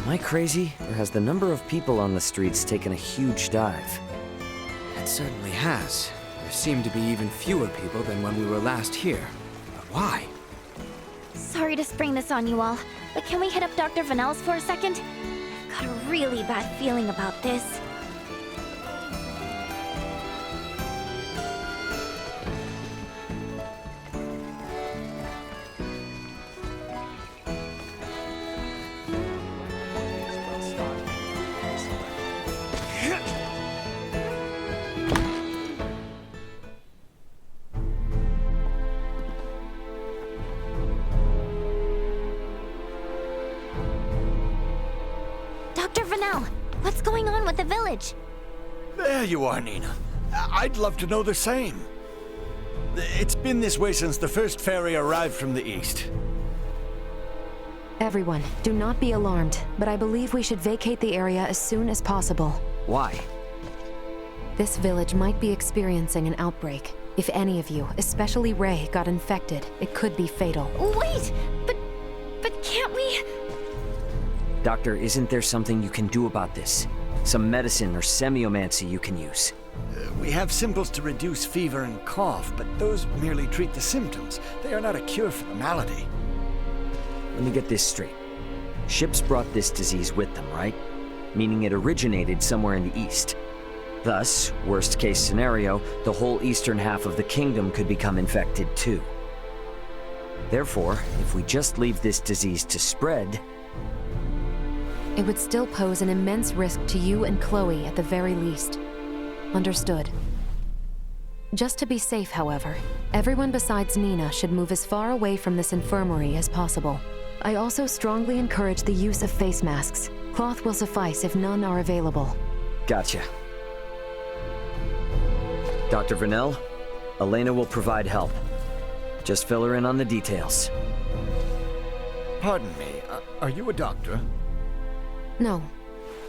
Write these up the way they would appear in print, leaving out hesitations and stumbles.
Am I crazy, or has the number of people on the streets taken a huge dive? It certainly has. There seem to be even fewer people than when we were last here. But why? Sorry to spring this on you all, but can we hit up Dr. Vanel's for a second? I've got a really bad feeling about this. Dr. Vanel, what's going on with the village? There you are, Nina. I'd love to know the same. It's been this way since the first ferry arrived from the east. Everyone, do not be alarmed, but I believe we should vacate the area as soon as possible. Why? This village might be experiencing an outbreak. If any of you, especially Ray, got infected, it could be fatal. Wait! But can't we... Doctor, isn't there something you can do about this? Some medicine or semiomancy you can use? We have symbols to reduce fever and cough, but those merely treat the symptoms. They are not a cure for the malady. Let me get this straight. Ships brought this disease with them, right? Meaning it originated somewhere in the east. Thus, worst case scenario, the whole eastern half of the kingdom could become infected too. Therefore, if we just leave this disease to spread, it would still pose an immense risk to you and Chloe at the very least. Understood. Just to be safe, however, everyone besides Nina should move as far away from this infirmary as possible. I also strongly encourage the use of face masks. Cloth will suffice if none are available. Gotcha. Dr. Vanel, Elena will provide help. Just fill her in on the details. Pardon me, are you a doctor? No,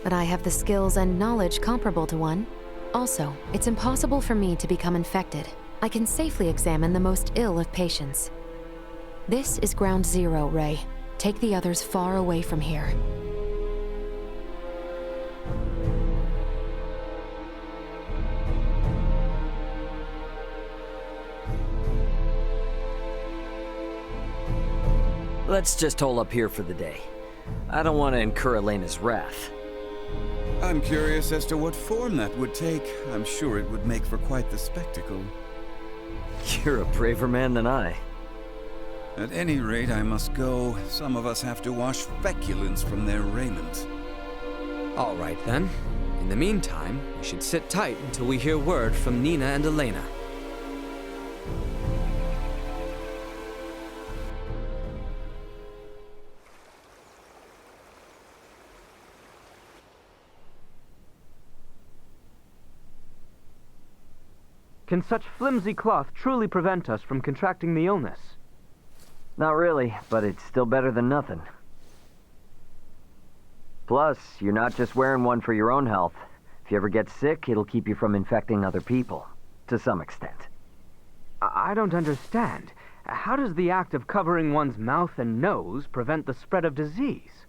but I have the skills and knowledge comparable to one. Also, it's impossible for me to become infected. I can safely examine the most ill of patients. This is ground zero, Ray. Take the others far away from here. Let's just hole up here for the day. I don't want to incur Elena's wrath. I'm curious as to what form that would take. I'm sure it would make for quite the spectacle. You're a braver man than I. At any rate, I must go. Some of us have to wash feculence from their raiment. All right, then. In the meantime, we should sit tight until we hear word from Nina and Elena. Can such flimsy cloth truly prevent us from contracting the illness? Not really, but it's still better than nothing. Plus, you're not just wearing one for your own health. If you ever get sick, it'll keep you from infecting other people, to some extent. I don't understand. How does the act of covering one's mouth and nose prevent the spread of disease?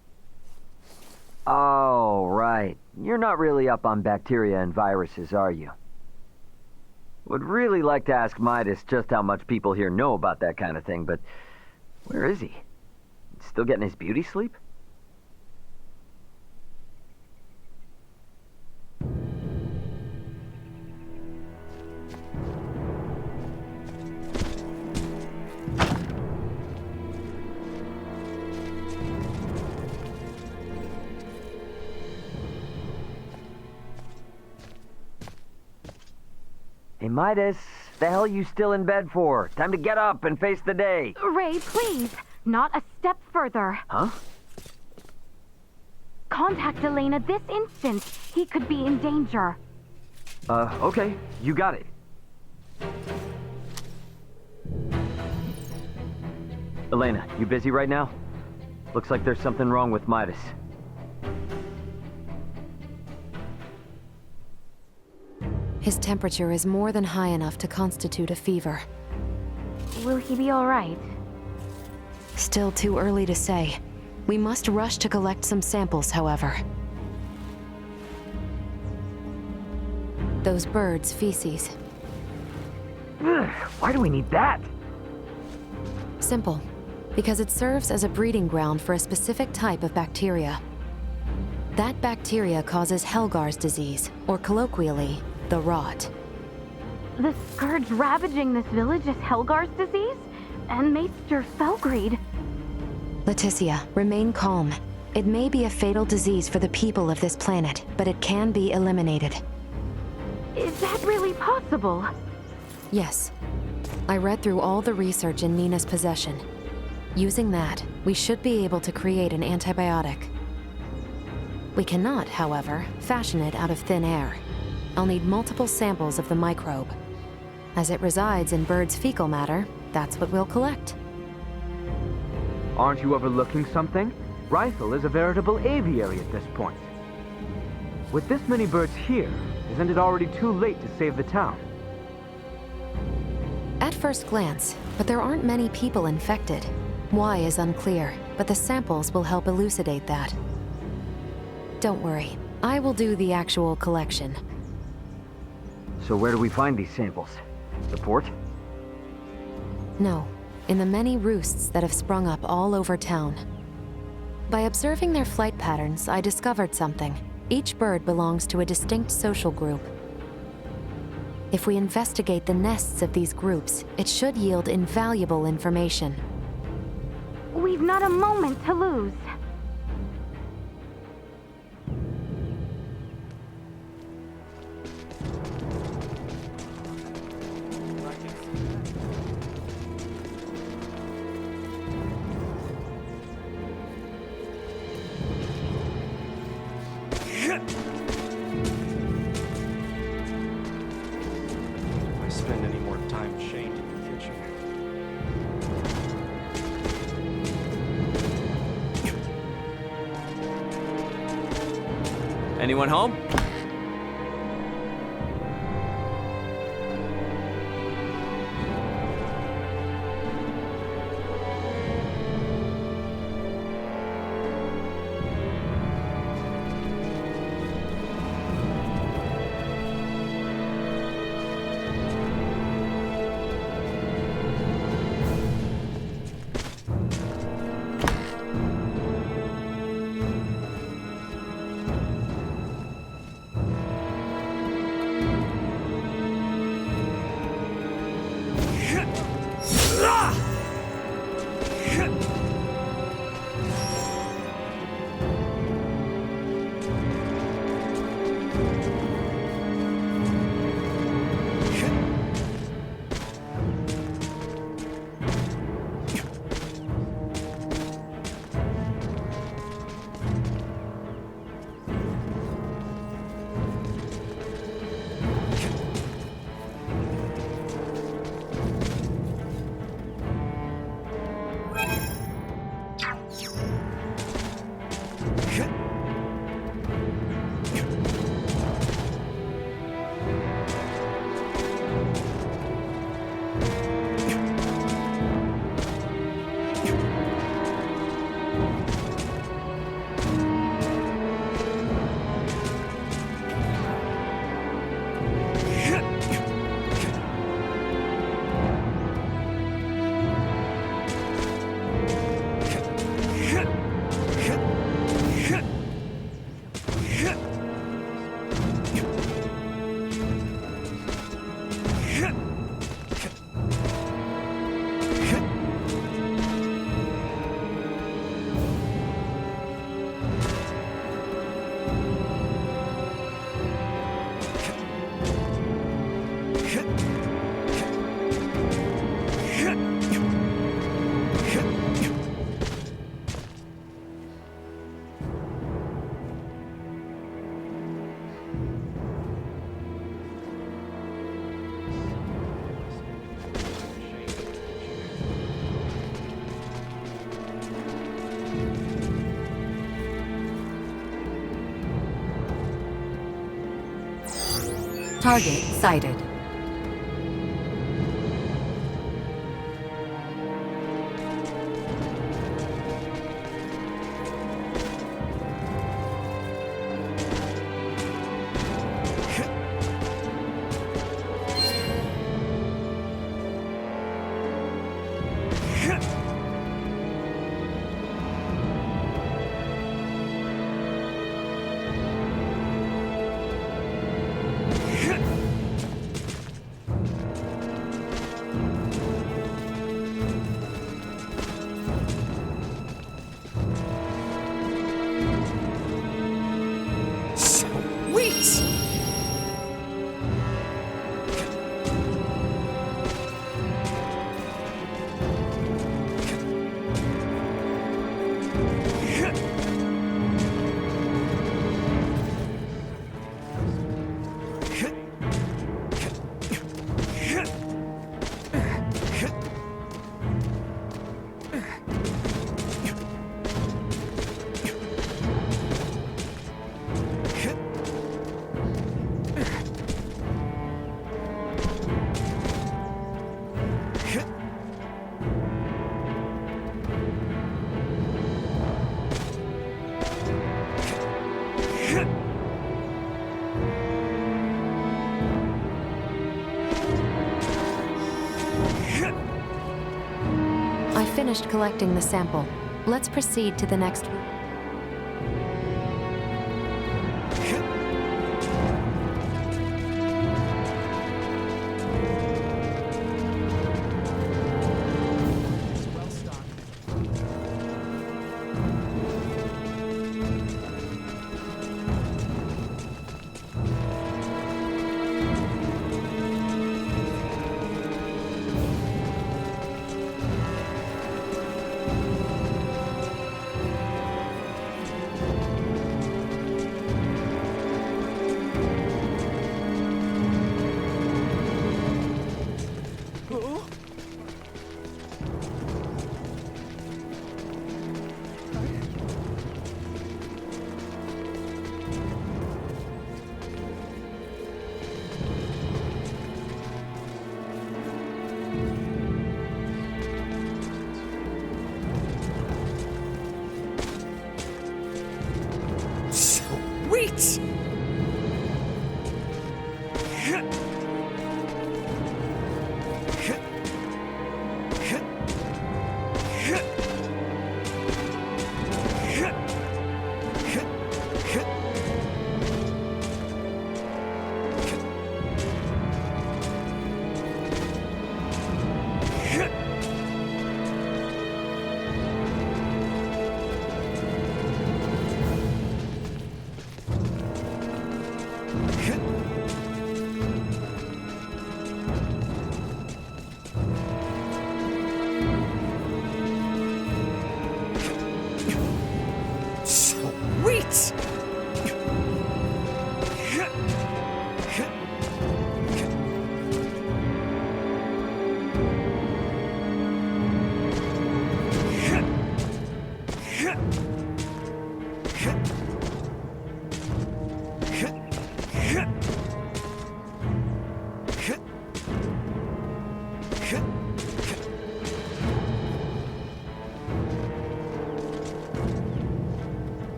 Oh, right. You're not really up on bacteria and viruses, are you? Would really like to ask Midas just how much people here know about that kind of thing, but where is he? Still getting his beauty sleep? Hey, Midas, the hell you still in bed for? Time to get up and face the day. Ray, please. Not a step further. Huh? Contact Elena this instant. He could be in danger. Okay. You got it. Elena, you busy right now? Looks like there's something wrong with Midas. His temperature is more than high enough to constitute a fever. Will he be all right? Still too early to say. We must rush to collect some samples, however. Those birds' feces. Ugh, why do we need that? Simple. Because it serves as a breeding ground for a specific type of bacteria. That bacteria causes Helgar's disease, or colloquially, the rot. The scourge ravaging this village is Helgar's disease? And Maester Felgreed. Leticia, remain calm. It may be a fatal disease for the people of this planet, but it can be eliminated. Is that really possible? Yes. I read through all the research in Nina's possession. Using that, we should be able to create an antibiotic. We cannot, however, fashion it out of thin air. I'll need multiple samples of the microbe. As it resides in birds' fecal matter, that's what we'll collect. Aren't you overlooking something? Rifle is a veritable aviary at this point. With this many birds here, isn't it already too late to save the town? At first glance, but there aren't many people infected. Why is unclear, but the samples will help elucidate that. Don't worry, I will do the actual collection. So where do we find these samples? The port? No, in the many roosts that have sprung up all over town. By observing their flight patterns, I discovered something. Each bird belongs to a distinct social group. If we investigate the nests of these groups, it should yield invaluable information. We've not a moment to lose. I spend any more time chained in the kitchen. Anyone home? Target sighted. I finished collecting the sample. Let's proceed to the next room. Sweet!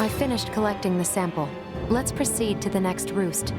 I finished collecting the sample. Let's proceed to the next roost.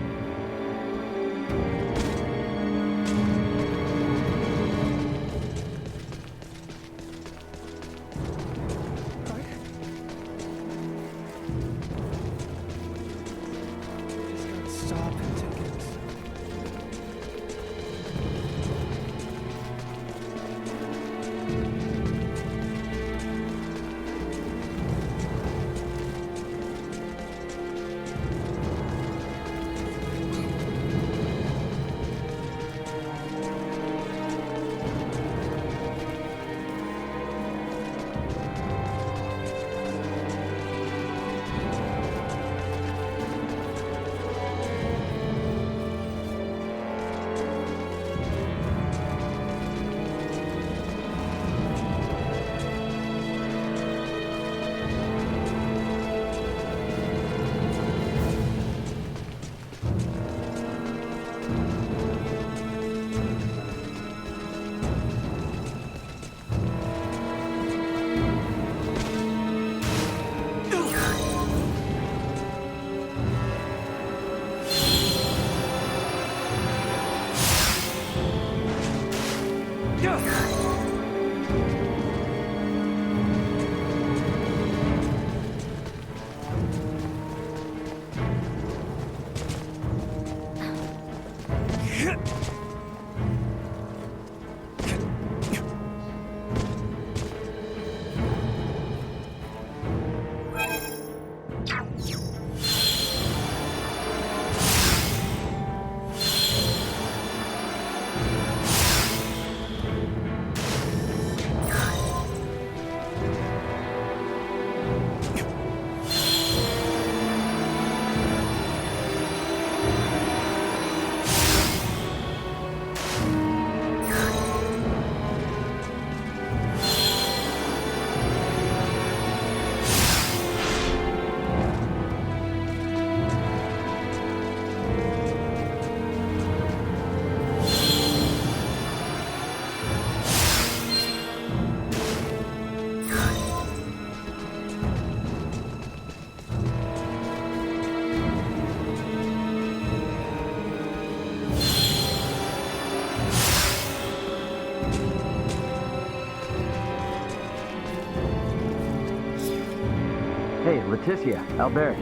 Hey, Leticia, Albert.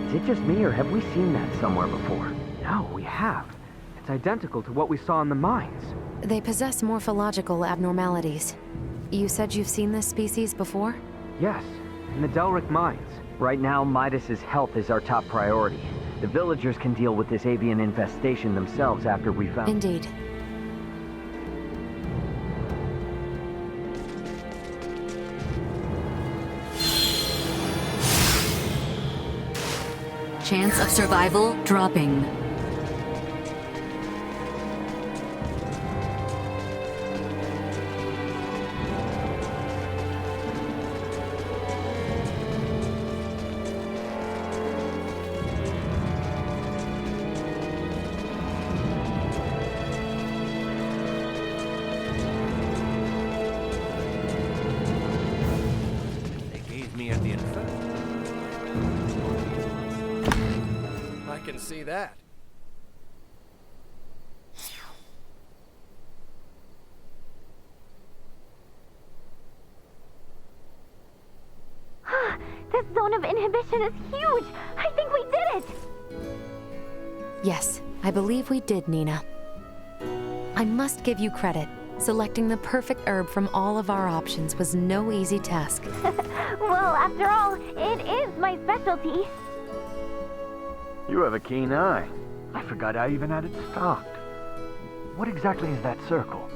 Is it just me, or have we seen that somewhere before? No, we have. It's identical to what we saw in the mines. They possess morphological abnormalities. You said you've seen this species before? Yes, in the Delric mines. Right now, Midas's health is our top priority. The villagers can deal with this avian infestation themselves after we found... Indeed. Chance of survival dropping. They gave me at the info. I can see that. This zone of inhibition is huge! I think we did it! Yes, I believe we did, Nina. I must give you credit. Selecting the perfect herb from all of our options was no easy task. Well, after all, it is my specialty. You have a keen eye. I forgot I even had it stocked. What exactly is that circle?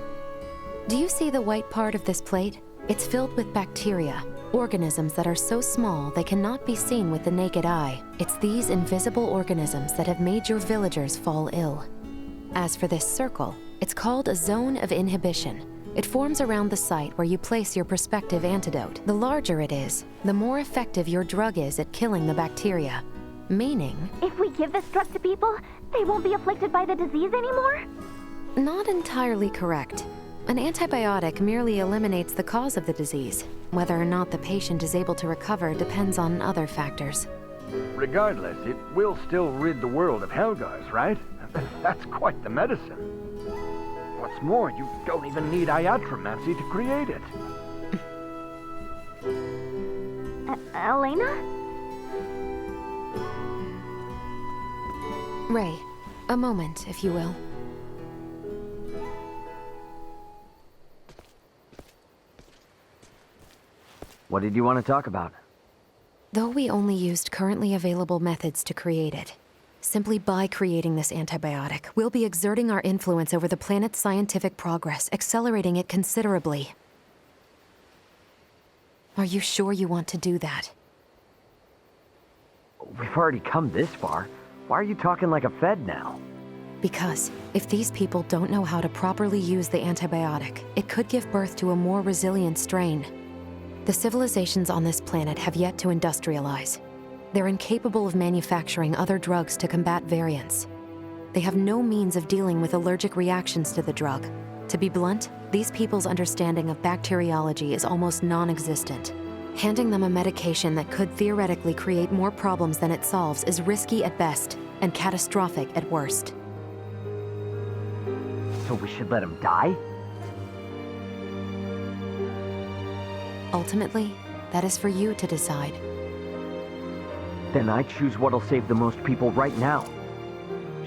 Do you see the white part of this plate? It's filled with bacteria, organisms that are so small they cannot be seen with the naked eye. It's these invisible organisms that have made your villagers fall ill. As for this circle, it's called a zone of inhibition. It forms around the site where you place your prospective antidote. The larger it is, the more effective your drug is at killing the bacteria. Meaning... If we give this drug to people, they won't be afflicted by the disease anymore? Not entirely correct. An antibiotic merely eliminates the cause of the disease. Whether or not the patient is able to recover depends on other factors. Regardless, it will still rid the world of Helgars, right? That's quite the medicine. What's more, you don't even need iatromancy to create it. Elena? Ray, a moment, if you will. What did you want to talk about? Though we only used currently available methods to create it, simply by creating this antibiotic, we'll be exerting our influence over the planet's scientific progress, accelerating it considerably. Are you sure you want to do that? We've already come this far. Why are you talking like a Fed now? Because if these people don't know how to properly use the antibiotic, it could give birth to a more resilient strain. The civilizations on this planet have yet to industrialize. They're incapable of manufacturing other drugs to combat variants. They have no means of dealing with allergic reactions to the drug. To be blunt, these people's understanding of bacteriology is almost non-existent. Handing them a medication that could theoretically create more problems than it solves is risky at best and catastrophic at worst. So we should let him die? Ultimately, that is for you to decide. Then I choose what'll save the most people right now.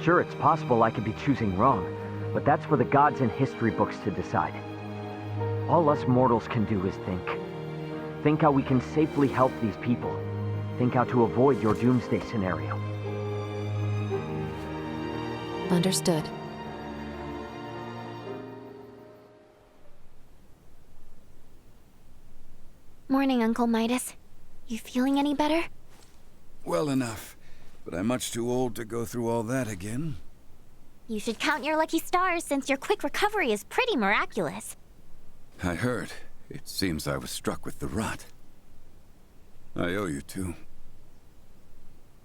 Sure, it's possible I could be choosing wrong, but that's for the gods and history books to decide. All us mortals can do is think. Think how we can safely help these people. Think how to avoid your doomsday scenario. Understood. Morning, Uncle Midas. You feeling any better? Well enough, but I'm much too old to go through all that again. You should count your lucky stars since your quick recovery is pretty miraculous. I heard. It seems I was struck with the rot. I owe you two.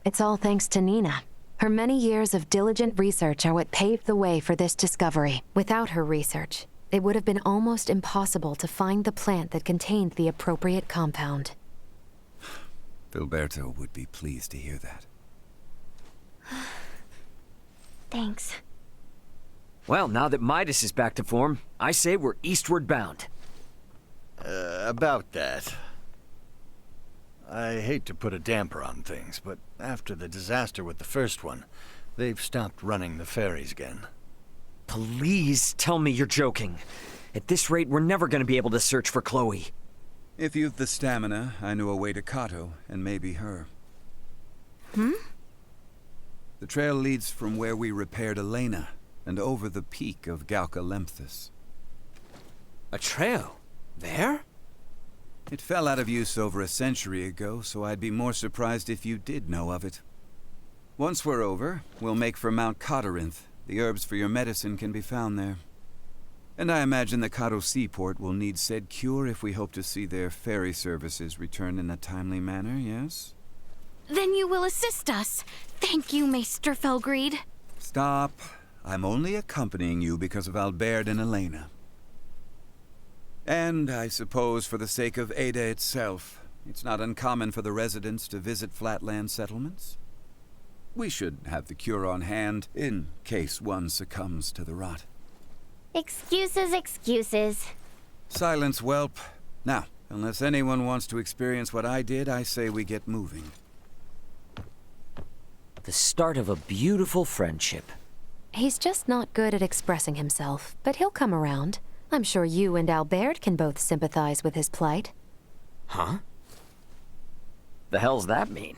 It's all thanks to Nina. Her many years of diligent research are what paved the way for this discovery. Without her research, it would have been almost impossible to find the plant that contained the appropriate compound. Filberto would be pleased to hear that. Thanks. Well, now that Midas is back to form, I say we're eastward bound. About that. I hate to put a damper on things, but after the disaster with the first one, they've stopped running the ferries again. Please tell me you're joking. At this rate, we're never going to be able to search for Chloe. If you've the stamina, I know a way to Kato, and maybe her. Hmm? The trail leads from where we repaired Elena, and over the peak of Galca-Lemphis. A trail? There? It fell out of use over a century ago, so I'd be more surprised if you did know of it. Once we're over, we'll make for Mount Cotarinth. The herbs for your medicine can be found there. And I imagine the Kato seaport will need said cure if we hope to see their ferry services return in a timely manner, yes? Then you will assist us. Thank you, Maester Felgreed. Stop. I'm only accompanying you because of Albert and Elena. And I suppose for the sake of Ada itself, it's not uncommon for the residents to visit flatland settlements. We should have the cure on hand, in case one succumbs to the rot. Excuses, excuses. Silence, whelp. Now, unless anyone wants to experience what I did, I say we get moving. The start of a beautiful friendship. He's just not good at expressing himself, but he'll come around. I'm sure you and Albert can both sympathize with his plight. Huh? The hell's that mean?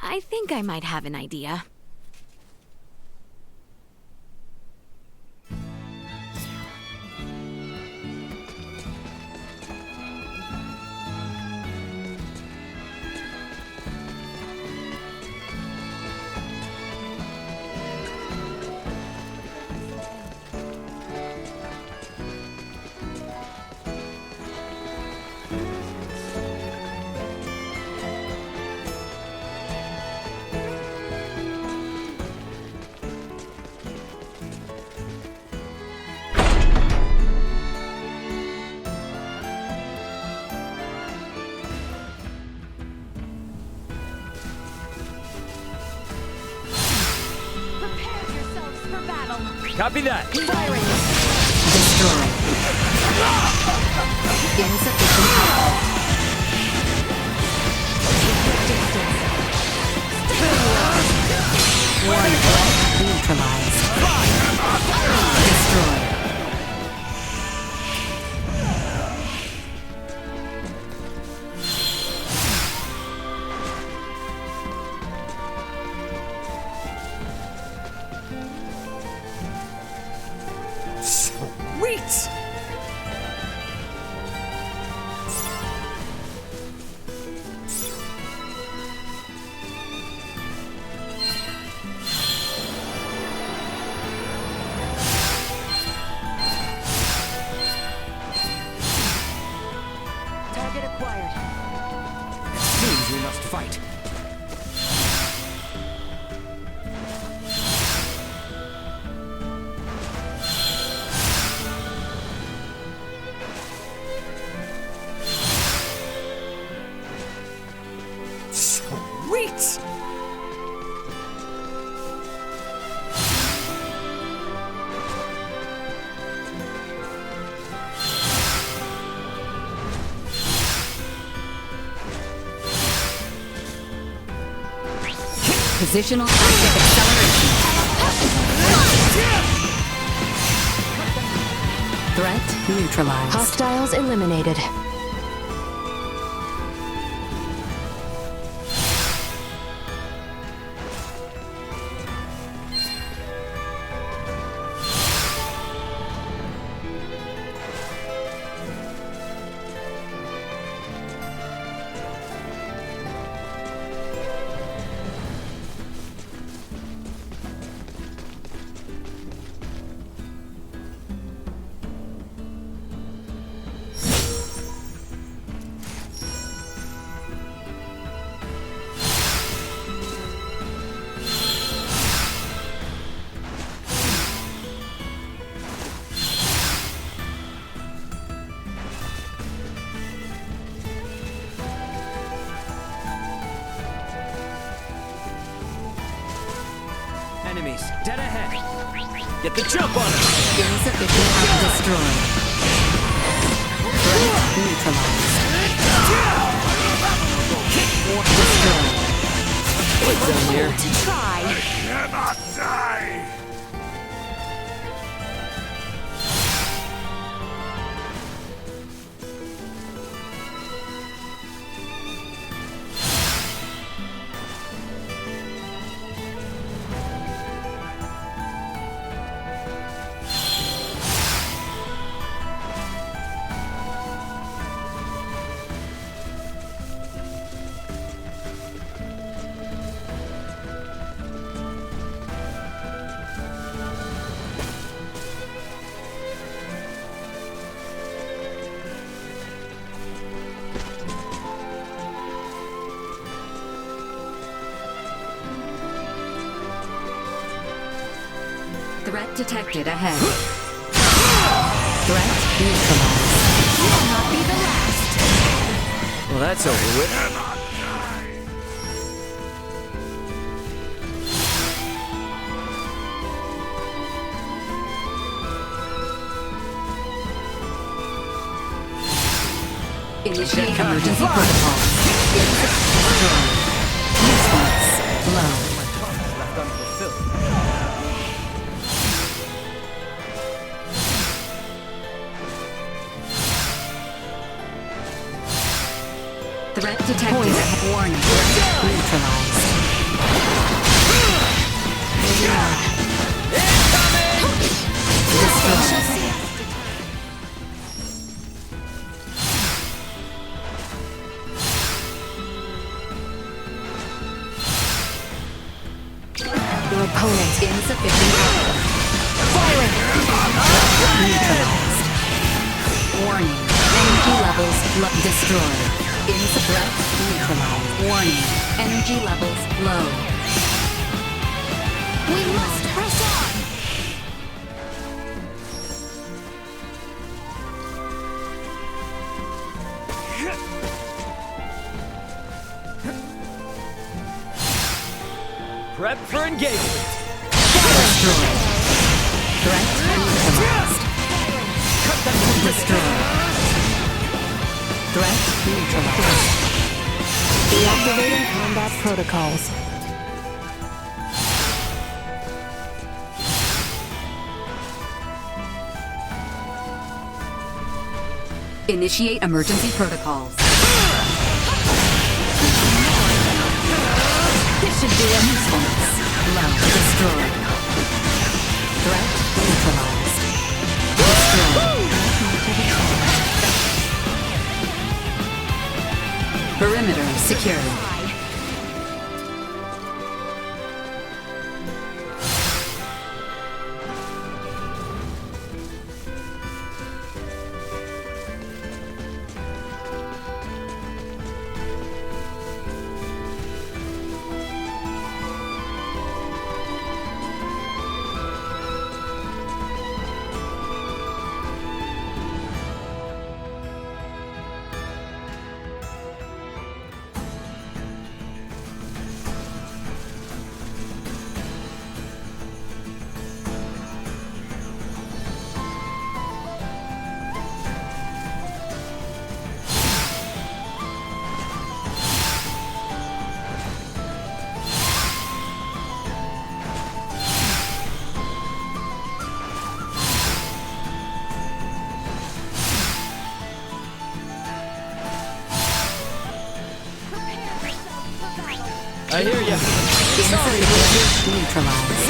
I think I might have an idea. Copy that. Firing. Destroy. Insufficient power. One threat neutralized. Destroy. Sweet! Target acquired. It seems we must fight. Sweet! Positional active acceleration. Threat neutralized. Hostiles eliminated. Enemies, dead ahead. Get the jump on them! Insufficient power destroyed. Threat neutralized. here. To try. Cannot die! Threat detected ahead. Threat neutralized. You will not be the last. Well, that's over with. Initiate emergency protocol. Response low. Left unfulfilled. Threat detected. Warning. Neutralized. Destroy. Your opponent's Insufficient power. firing. Neutralized. Warning. Energy levels destroyed. Threat neutralized. Warning. Energy levels low. We must press on. Prep for engagement. Destroyed. Threat neutralized. Destroyed. Threat neutralized. Deactivating combat protocols. Initiate emergency protocols. This should do it. Usefulness low. Destroyed. Threat neutralized. Destroyed. Perimeter secured. I hear ya. Neutralized.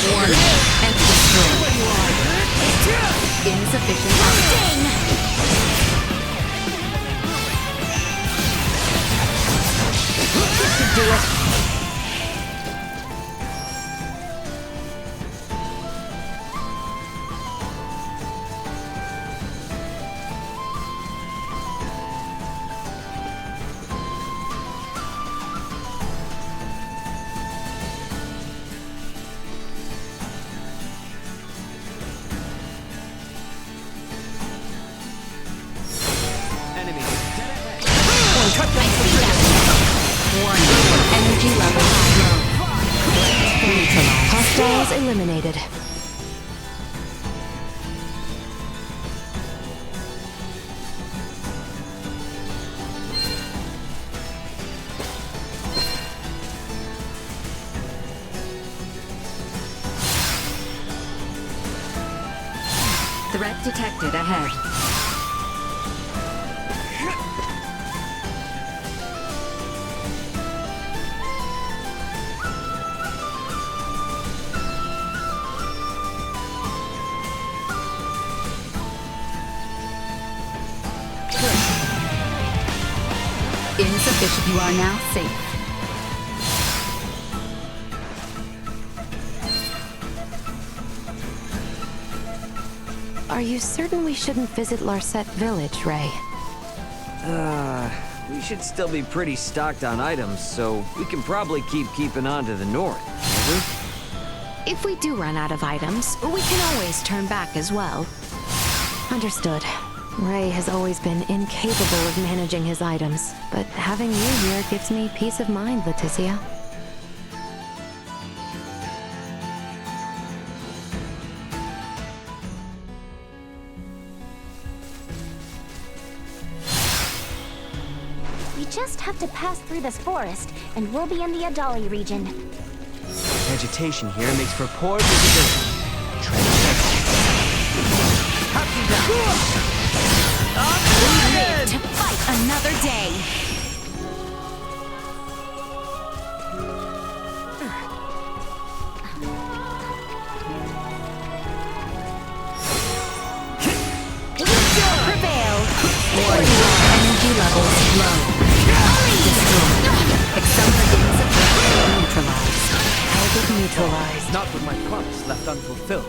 Warning. And destroyed. Insufficient output. This should do it. Warning. Energy level low. Neutralized. Hostiles eliminated. Threat detected ahead. Insufficient. You are now safe. Are you certain we shouldn't visit Larset Village, Ray? We should still be pretty stocked on items, so we can probably keeping on to the north, can't we? If we do run out of items, we can always turn back as well. Understood. Ray has always been incapable of managing his items, but having you here gives me peace of mind, Leticia. We just have to pass through this forest, and we'll be in the Adali region. Vegetation here makes for poor visibility. We live to fight another day. Prevail. Energy levels low. Destroyed. Accelerating neutralized. Target neutralized. Not with my promise left unfulfilled.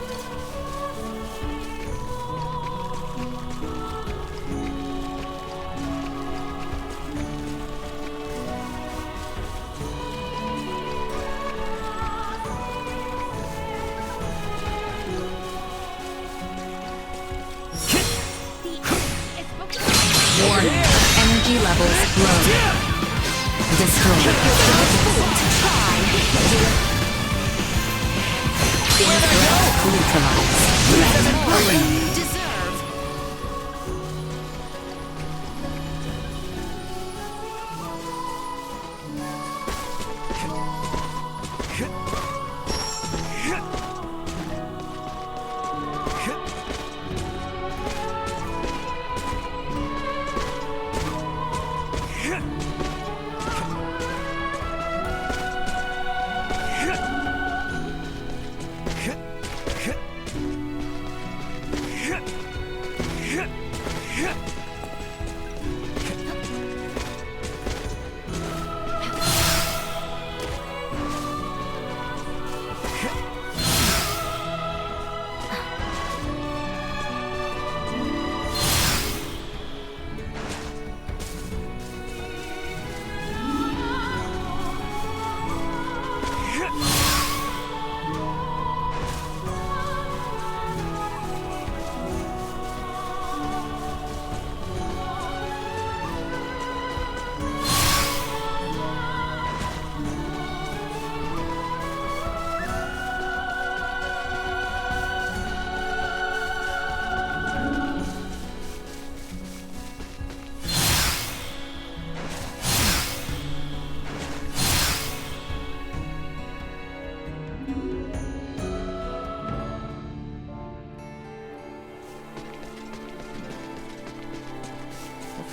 Warning. Energy levels low. Destroyed. Neutralized. You deserve.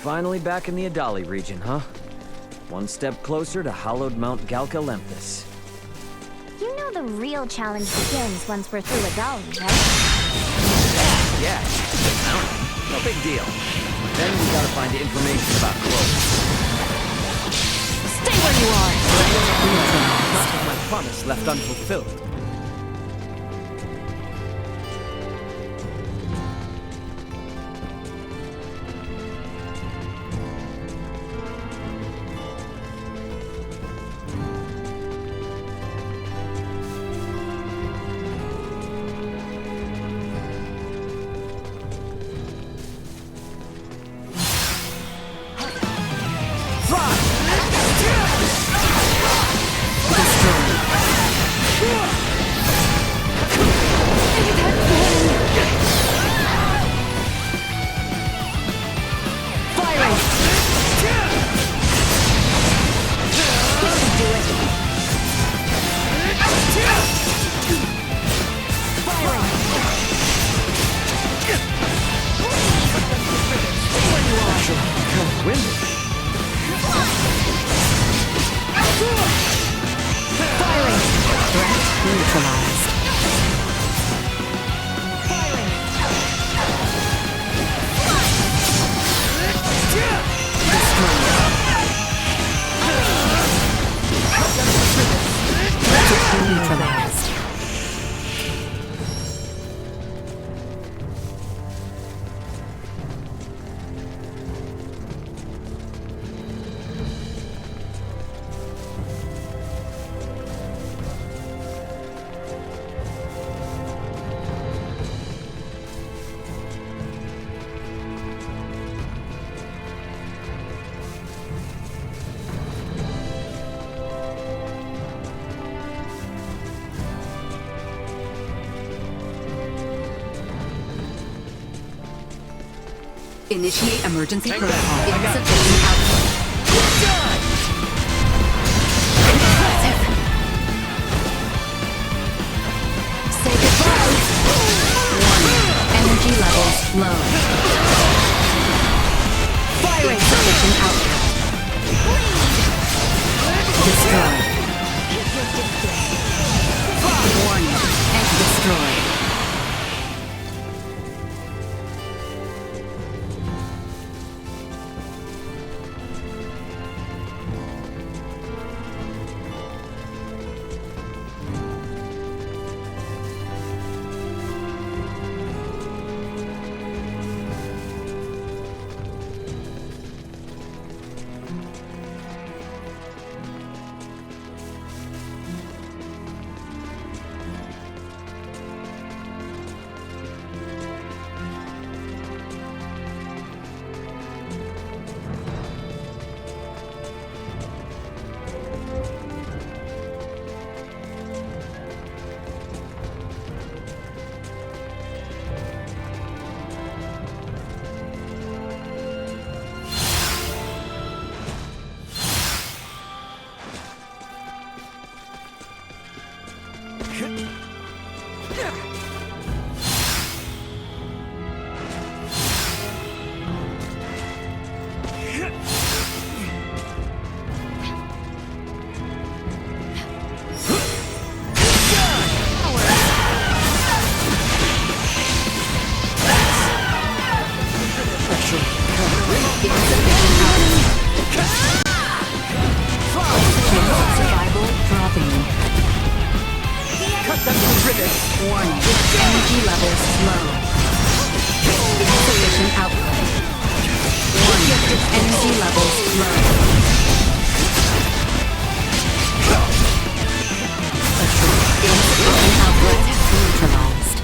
Finally back in the Adali region, huh? One step closer to hallowed Mount Galcalemphus. You know the real challenge begins once we're through Adali, right? Yeah, the mountain. No big deal. Then we gotta find information about Chloe. Stay where you are! Not with my promise left unfulfilled. Initiate emergency protocol. Insufficient output. Impressive. Say goodbye. Warning. Energy levels low. Fire insufficient output. Destroyed. Warning. Egg destroyed. Survival dropping. Warning. Energy levels low. Insufficient output. Warning. Energy levels low. Insufficient output neutralized.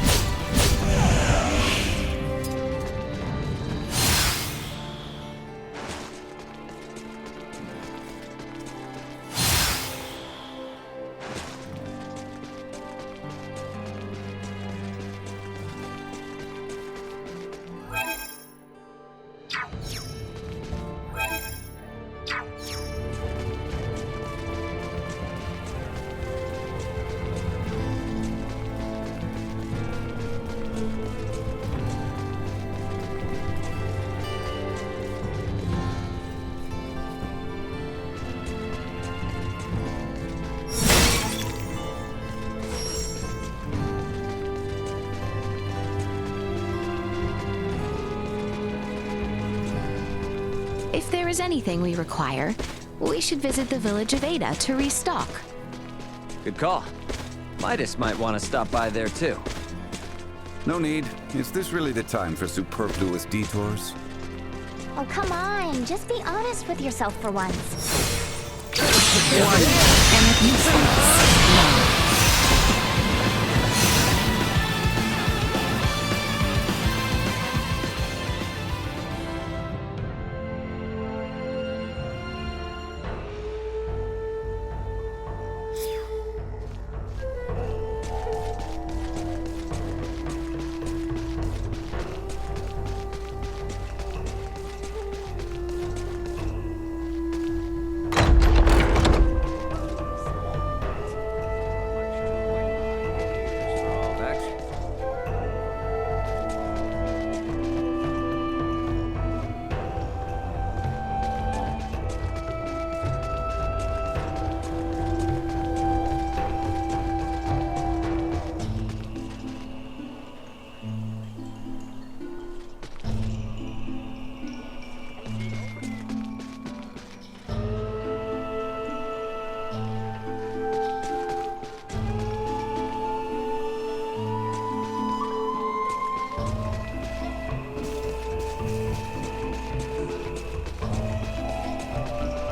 If there is anything we require, we should visit the village of Ada to restock. Good call. Midas might want to stop by there too. No need. Is this really the time for superfluous detours? Oh, come on. Just be honest with yourself for once. Warning. Energy usefulness low.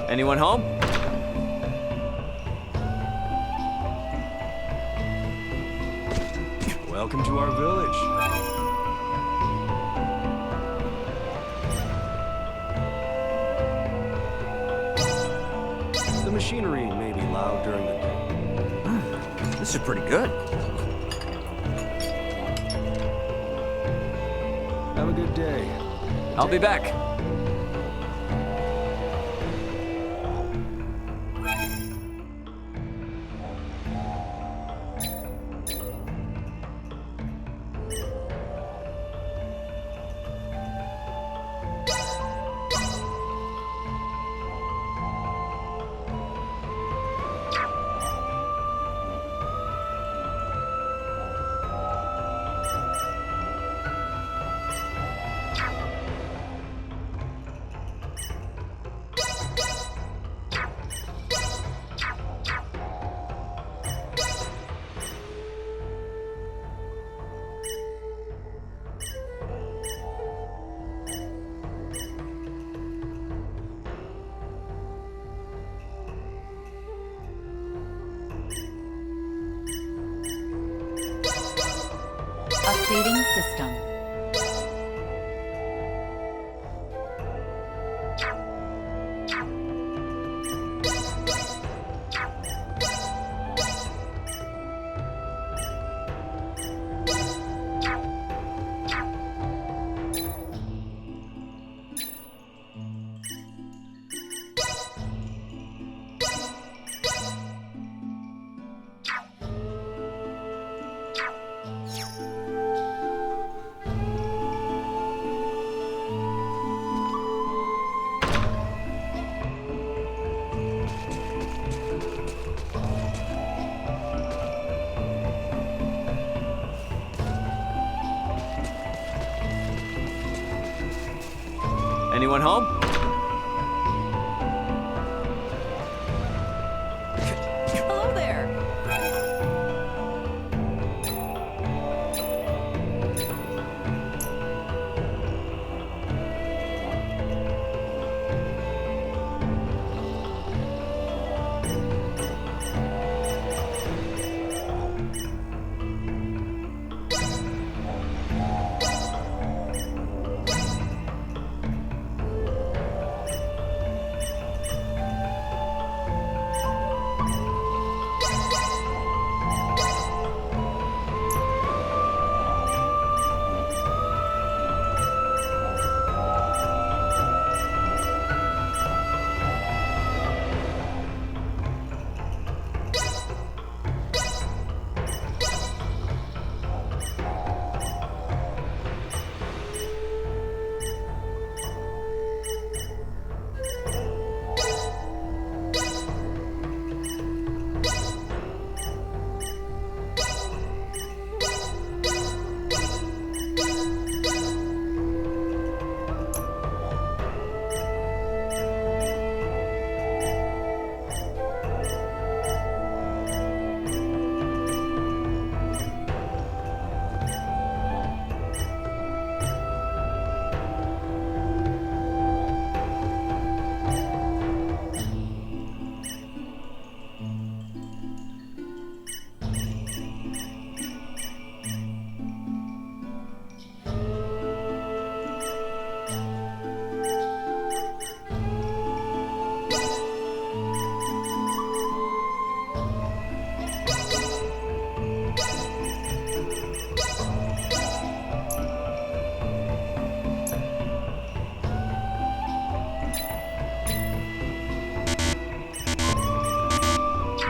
Anyone home? Welcome to our village. The machinery may be loud during the day. This is pretty good. Have a good day. I'll be back. Updating system. Anyone home? Hello there.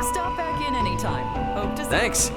Stop back in anytime. Hope to see Thanks.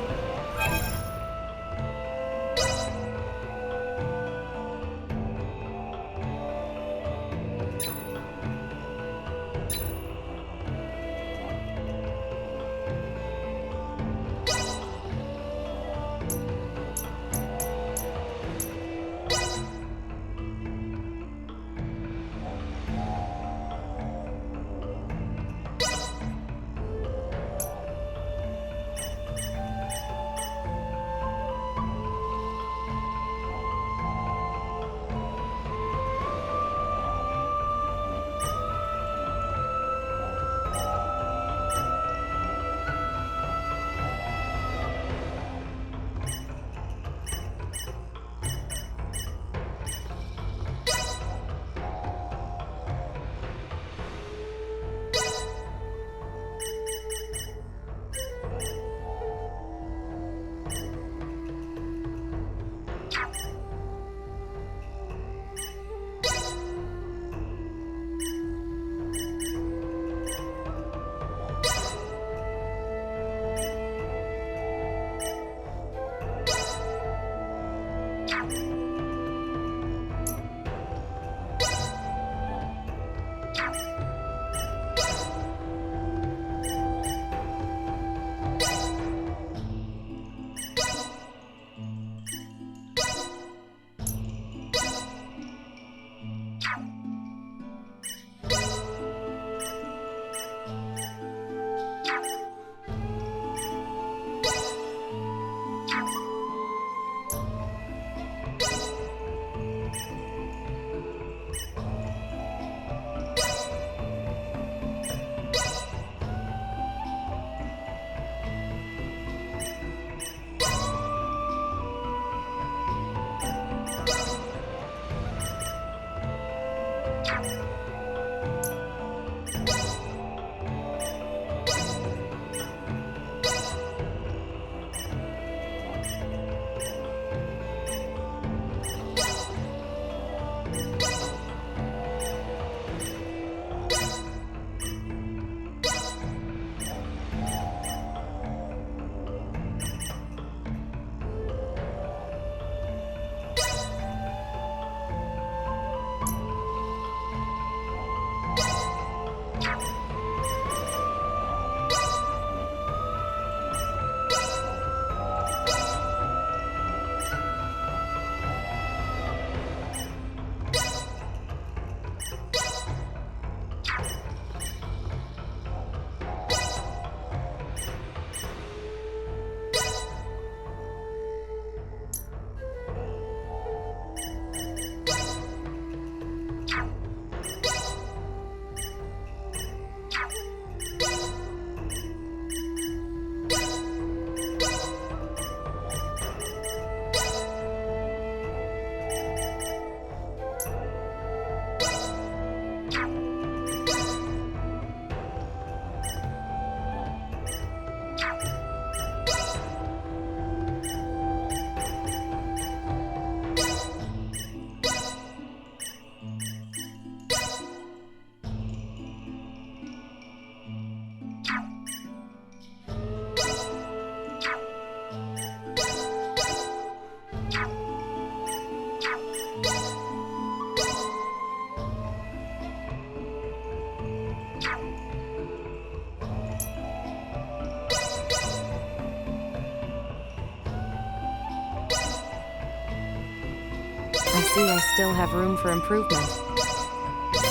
I see I still have room for improvement.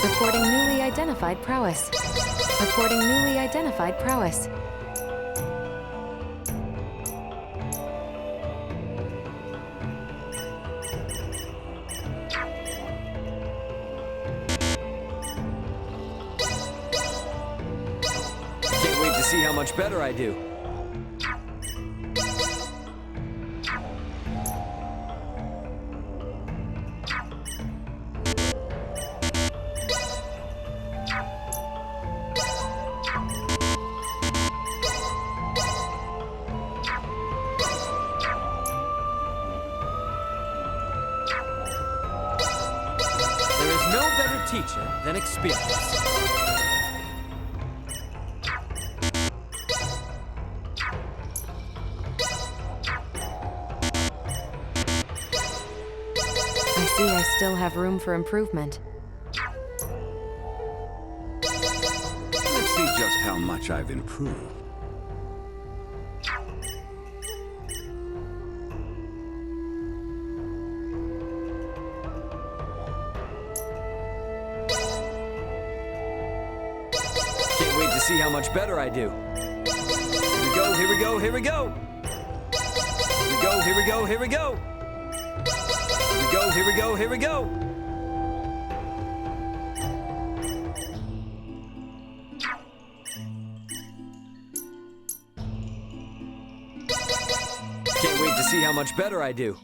Reporting newly identified prowess. Reporting newly identified prowess. Can't wait to see how much better I do. No better teacher than experience. I see I still have room for improvement. Let's see just how much I've improved. Can't wait to see how much better I do. Here we go, here we go, here we go! Here we go, here we go, here we go! Here we go, here we go, here we go! Can't wait to see how much better I do.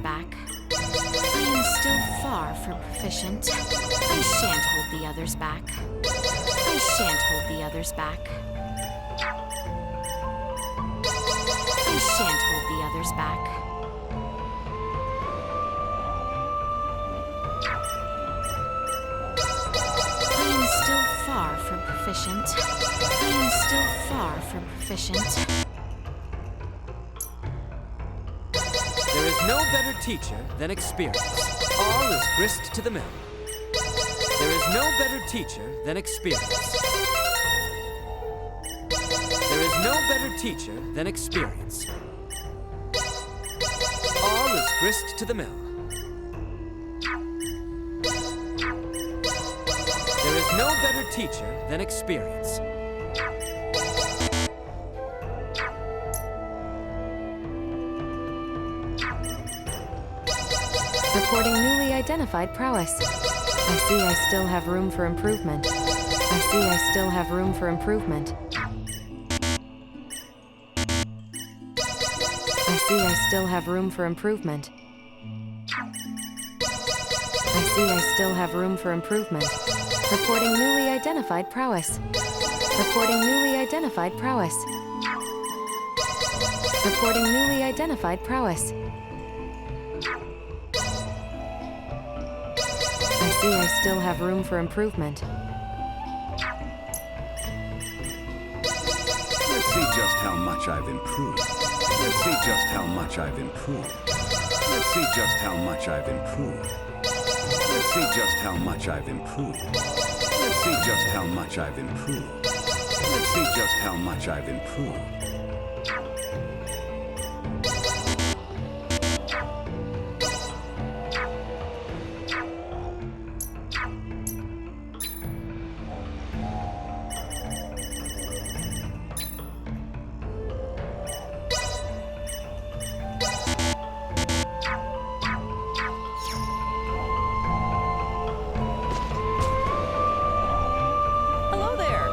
Back. I am still far from proficient. I shan't hold the others back. I shan't hold the others back. I shan't hold the others back. I am still far from proficient. I am still far from proficient. There is no better teacher than experience. All is grist to the mill. There is no better teacher than experience. There is no better teacher than experience. All is grist to the mill. There is no better teacher than experience. Reporting newly identified prowess. I see I still have room for improvement. I see I still have room for improvement. I see I still have room for improvement. I see I still have room for improvement. Reporting newly identified prowess. Reporting newly identified prowess. Reporting newly identified prowess. I see I still have room for improvement. Let's see just how much I've improved. Let's see just how much I've improved. Let's see just how much I've improved. Let's see just how much I've improved. Let's see just how much I've improved. Let's see just how much I've improved. Hello there.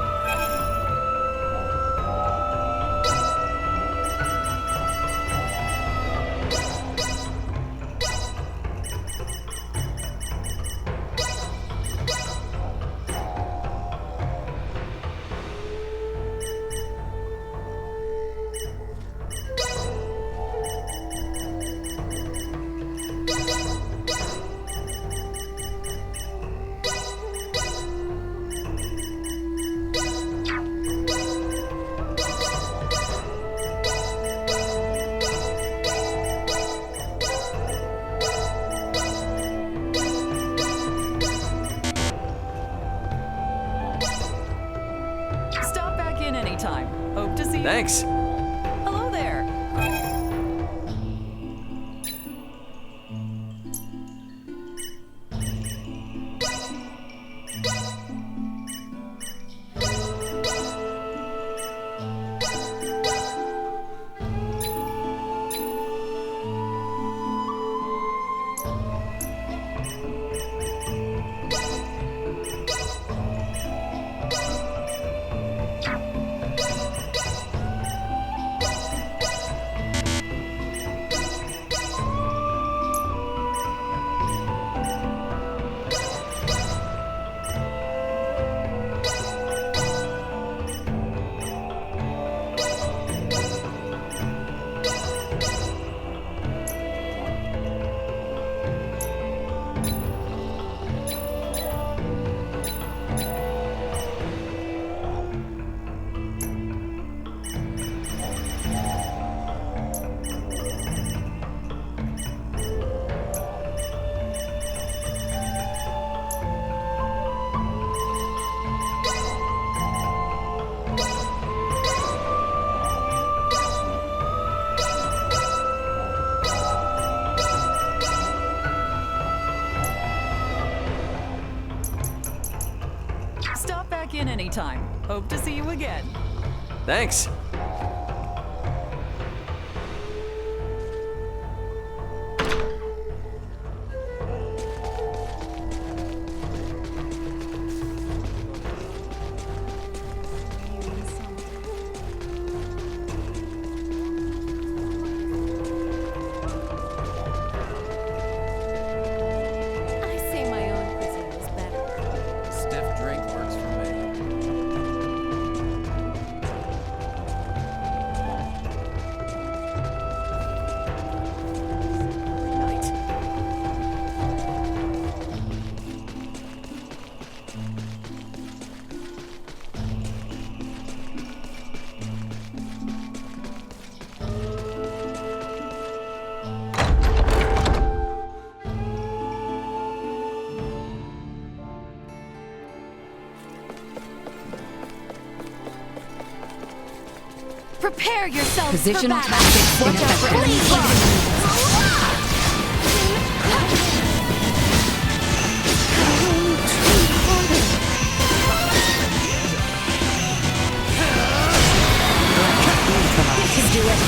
Stop back in anytime. Hope to see you. Thanks. Hello there. Stop back in anytime. Hope to see you again. Thanks. I say my own cuisine is better. Stiff drink works for me. Prepare yourselves Positional for battle. tactics Watch out for enemy This should do it.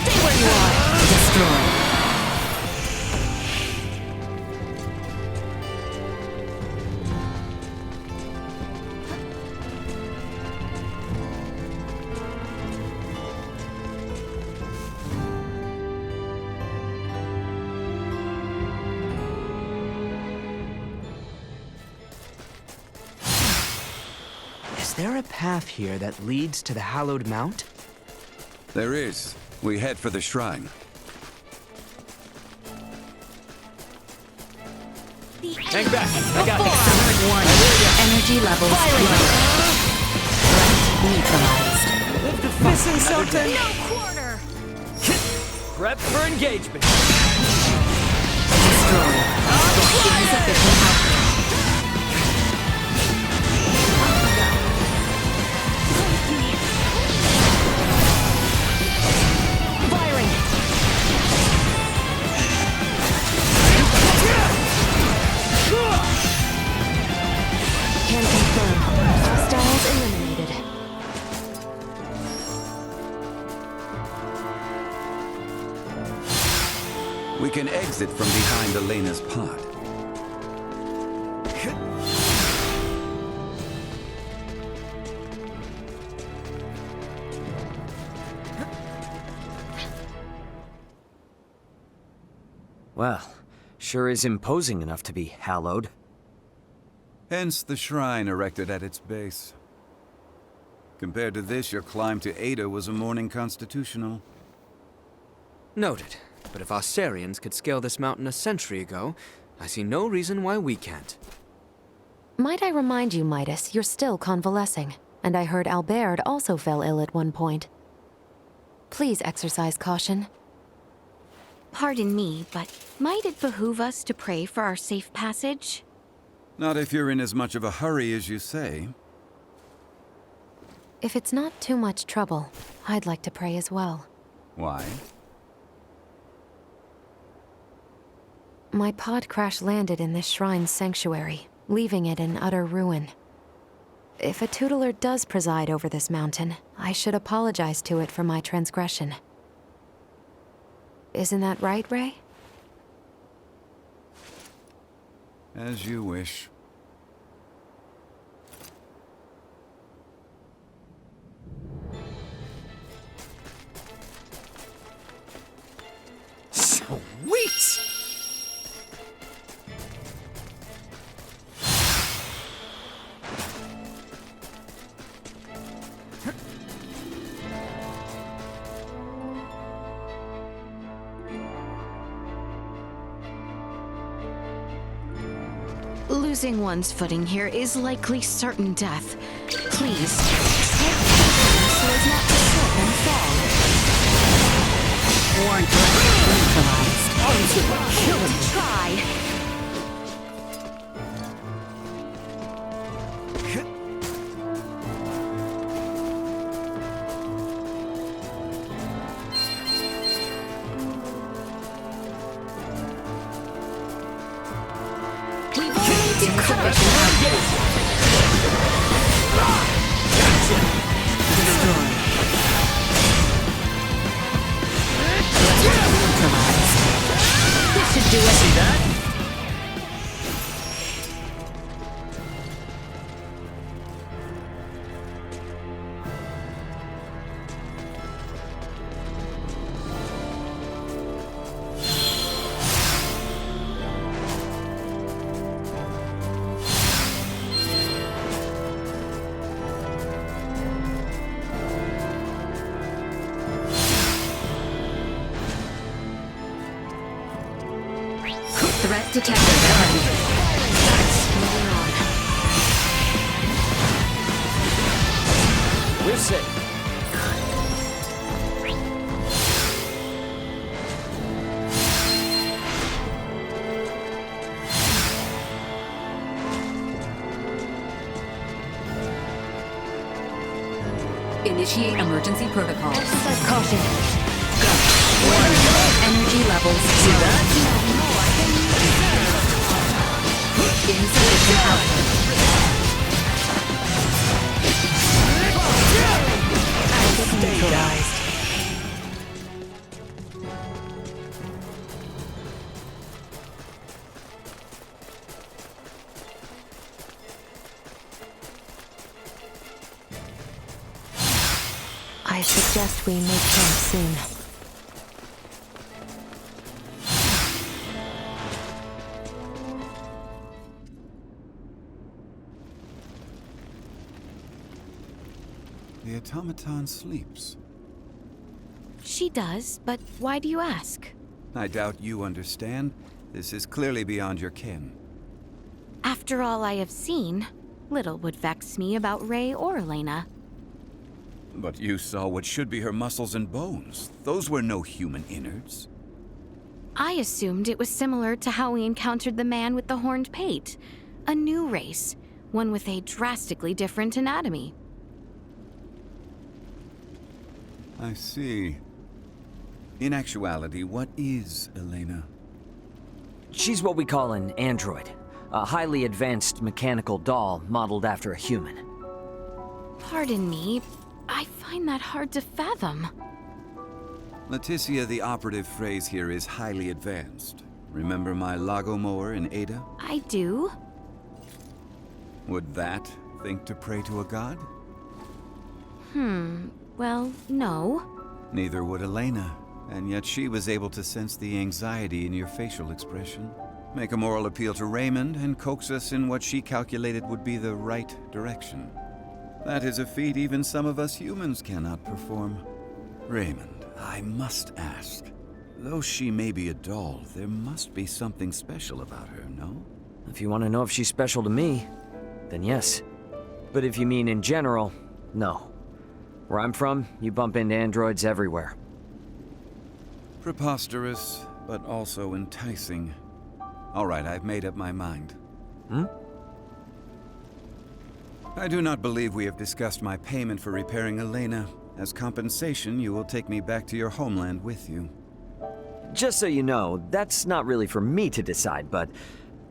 Stay where you are. Destroy. Is there a path here that leads to the Hallowed Mount? There is. We head for the shrine. Hang back! I got it! Summon 1. Energy levels low. Threat neutralized. Missing something? No quarter. Prep for engagement. Destroy. Insufficient output. Can confirm. Hostiles eliminated. We can exit from behind Elena's pod. Well, sure is imposing enough to be hallowed. Hence the shrine erected at its base. Compared to this, your climb to Ada was a morning constitutional. Noted. But if Aussarians could scale this mountain a century ago, I see no reason why we can't. Might I remind you, Midas, you're still convalescing. And I heard Albert also fell ill at one point. Please exercise caution. Pardon me, but might it behoove us to pray for our safe passage? Not if you're in as much of a hurry as you say. If it's not too much trouble, I'd like to pray as well. Why? My pod crash-landed in this shrine's sanctuary, leaving it in utter ruin. If a tutelar does preside over this mountain, I should apologize to it for my transgression. Isn't that right, Ray? As you wish. Sweet! Losing one's footing here is likely certain death. Please, tread carefully so as not to slip and fall. Warned neutralized. Kill him. Try. This should do it. See that? Threat detected. Moving on. We're safe. Initiate emergency protocol. Exercise caution. Energy levels low. Insufficient output. Neutralized. I suggest we make camp soon. The automaton sleeps. She does, but why do you ask? I doubt you understand. This is clearly beyond your ken. After all I have seen, little would vex me about Ray or Elena. But you saw what should be her muscles and bones. Those were no human innards. I assumed it was similar to how we encountered the man with the horned pate. A new race, one with a drastically different anatomy. I see. In actuality, what is Elena? She's what we call an android. A highly advanced mechanical doll modeled after a human. Pardon me, I find that hard to fathom. Leticia, the operative phrase here is highly advanced. Remember my Lagomower in Ada? I do. Would that think to pray to a god? Well, no. Neither would Elena, and yet she was able to sense the anxiety in your facial expression, make a moral appeal to Raymond, and coax us in what she calculated would be the right direction. That is a feat even some of us humans cannot perform. Raymond, I must ask. Though she may be a doll, there must be something special about her, no? If you want to know if she's special to me, then yes. But if you mean in general, no. Where I'm from, you bump into androids everywhere. Preposterous, but also enticing. All right, I've made up my mind. I do not believe we have discussed my payment for repairing Elena. As compensation, you will take me back to your homeland with you. Just so you know, that's not really for me to decide, but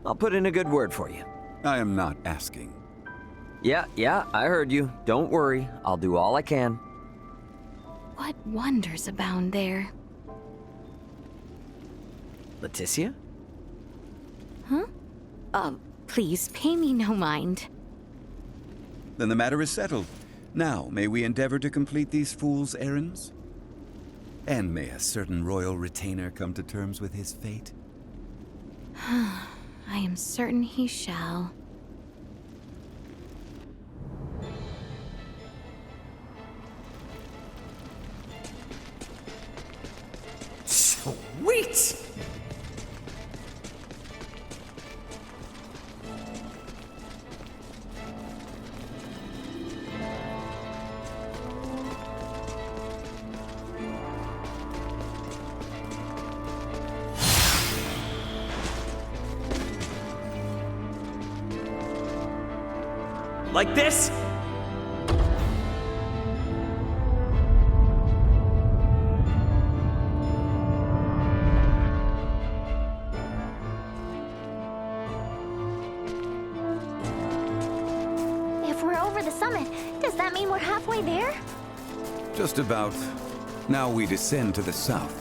I'll put in a good word for you. I am not asking. Yeah, I heard you. Don't worry, I'll do all I can. What wonders abound there? Leticia? Please, pay me no mind. Then the matter is settled. Now, may we endeavor to complete these fools' errands? And may a certain royal retainer come to terms with his fate? I am certain he shall. Sweet! Like this? If we're over the summit, does that mean we're halfway there? Just about. Now we descend to the south.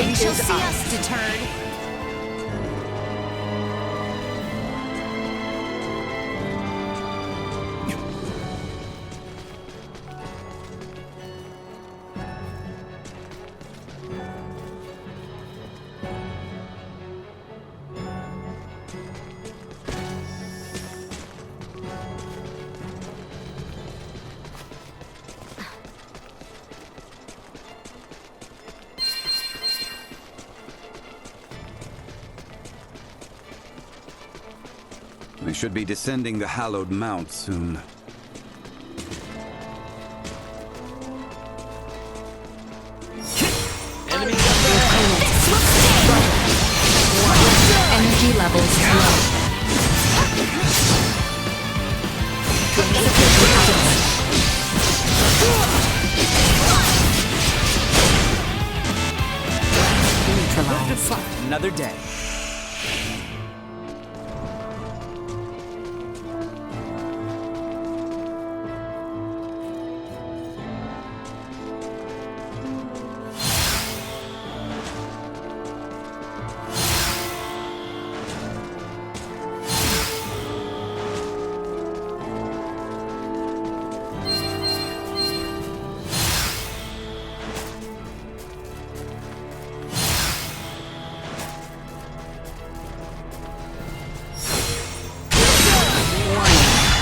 You shall is see out. us deterred. We should be descending the hallowed mount soon. Energy levels low. Neutralized. Another day.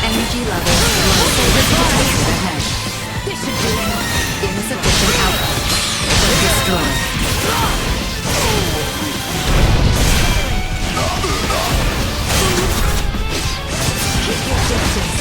Energy levels low. Ahead. This should do it. Insufficient output. Destroy. Keep your distance.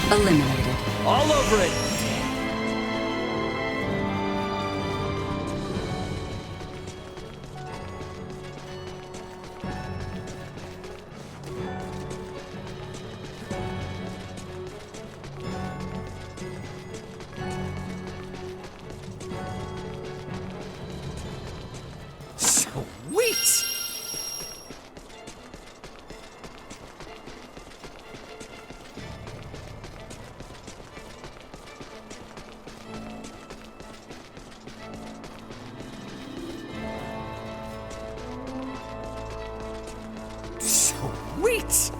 Eliminated. All over it! Sweet! Sweet!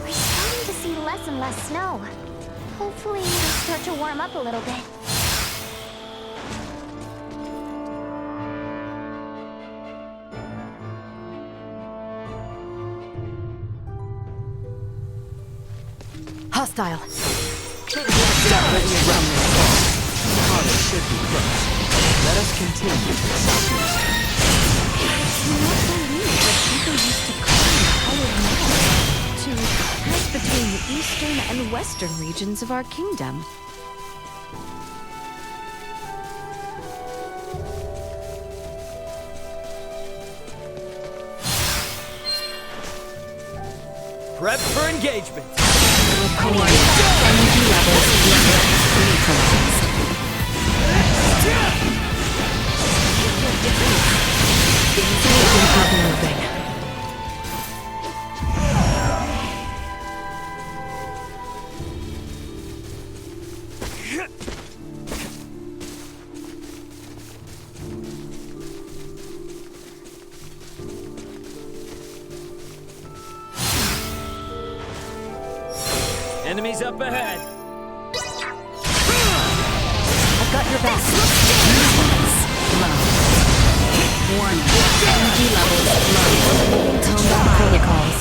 We're starting to see less and less snow. Hopefully, it'll start to warm up a little bit. Hostile. Definitely around this far. Carter should be close. Let us continue to the southeast. I cannot believe that people used to climb the Hallowed Mountain to pass between the eastern and western regions of our kingdom. Prep for engagement! Energy levels neutralized. Insufficient moving. Enemies up ahead! I've got your back. Low. Warning. Energy levels low. Tone down protocols.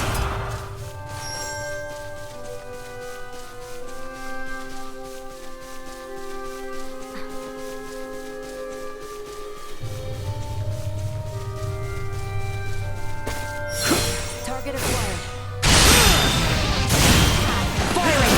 Target acquired. Firing.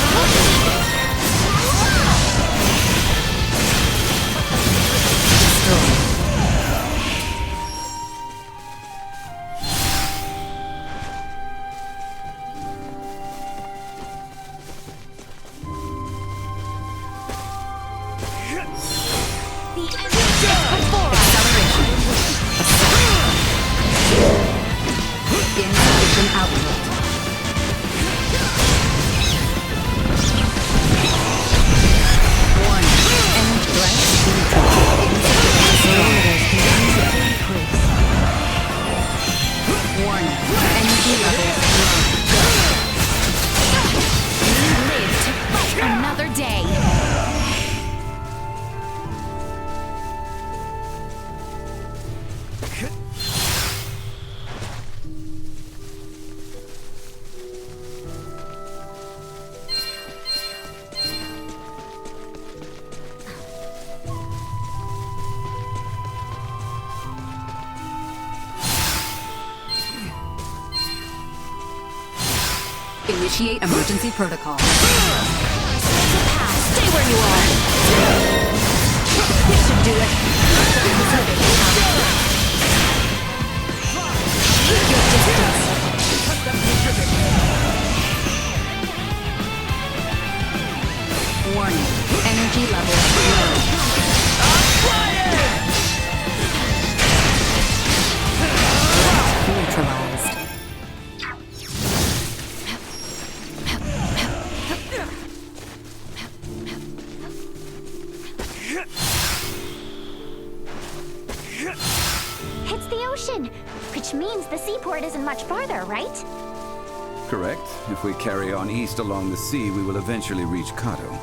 Initiate emergency protocol. Stay where you are. This should do it. Keep your distance. Warning. Energy level low. Neutralized. It's the ocean, which means the seaport isn't much farther, right? Correct. If we carry on east along the sea, we will eventually reach Kato.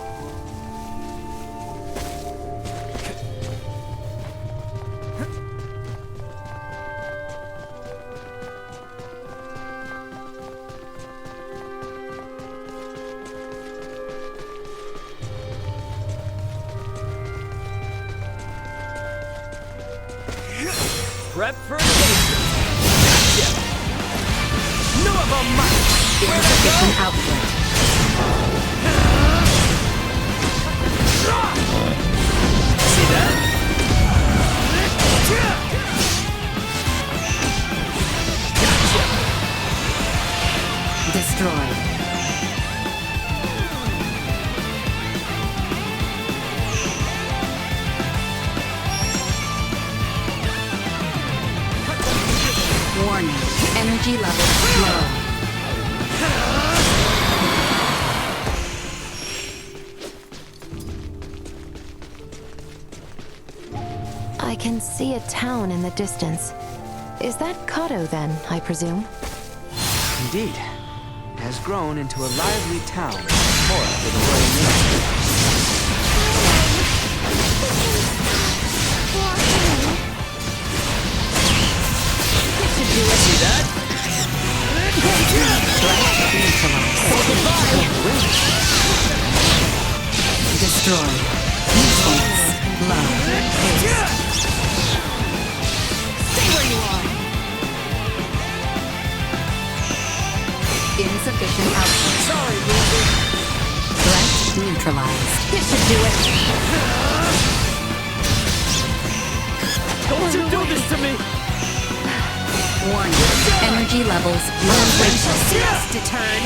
Prep for engagement. No of a might. Insufficient output. See that? Gotcha. Destroyed. Warning. Energy level low. I can see a town in the distance. Is that Kato then, I presume? Indeed. It has grown into a lively town, more with a royal name. See that? Destroyed. Defense low. Stay where you are. Insufficient output. Sorry, Lucy. Threat neutralized. This should do it. Don't you do this to me! Warning. Energy levels low. Just deterred.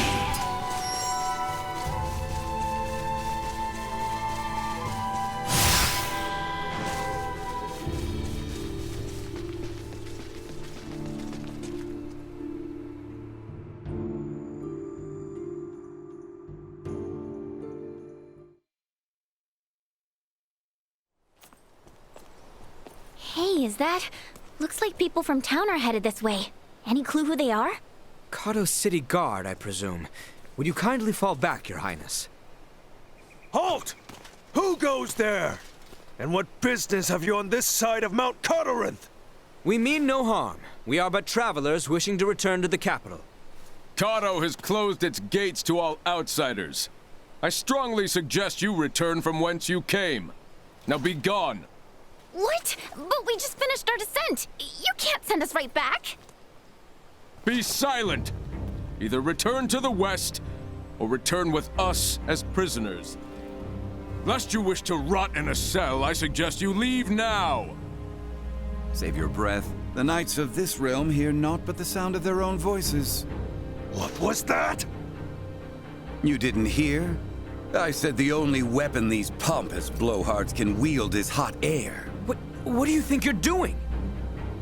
Hey, is that? Looks like people from town are headed this way. Any clue who they are? Kato City Guard, I presume. Would you kindly fall back, Your Highness? Halt! Who goes there? And what business have you on this side of Mount Corinth? We mean no harm. We are but travelers wishing to return to the capital. Kato has closed its gates to all outsiders. I strongly suggest you return from whence you came. Now be gone. What? But we just finished our descent. You can't send us right back. Be silent! Either return to the west, or return with us as prisoners. Lest you wish to rot in a cell, I suggest you leave now! Save your breath. The knights of this realm hear naught but the sound of their own voices. What was that? You didn't hear? I said the only weapon these pompous blowhards can wield is hot air. What do you think you're doing?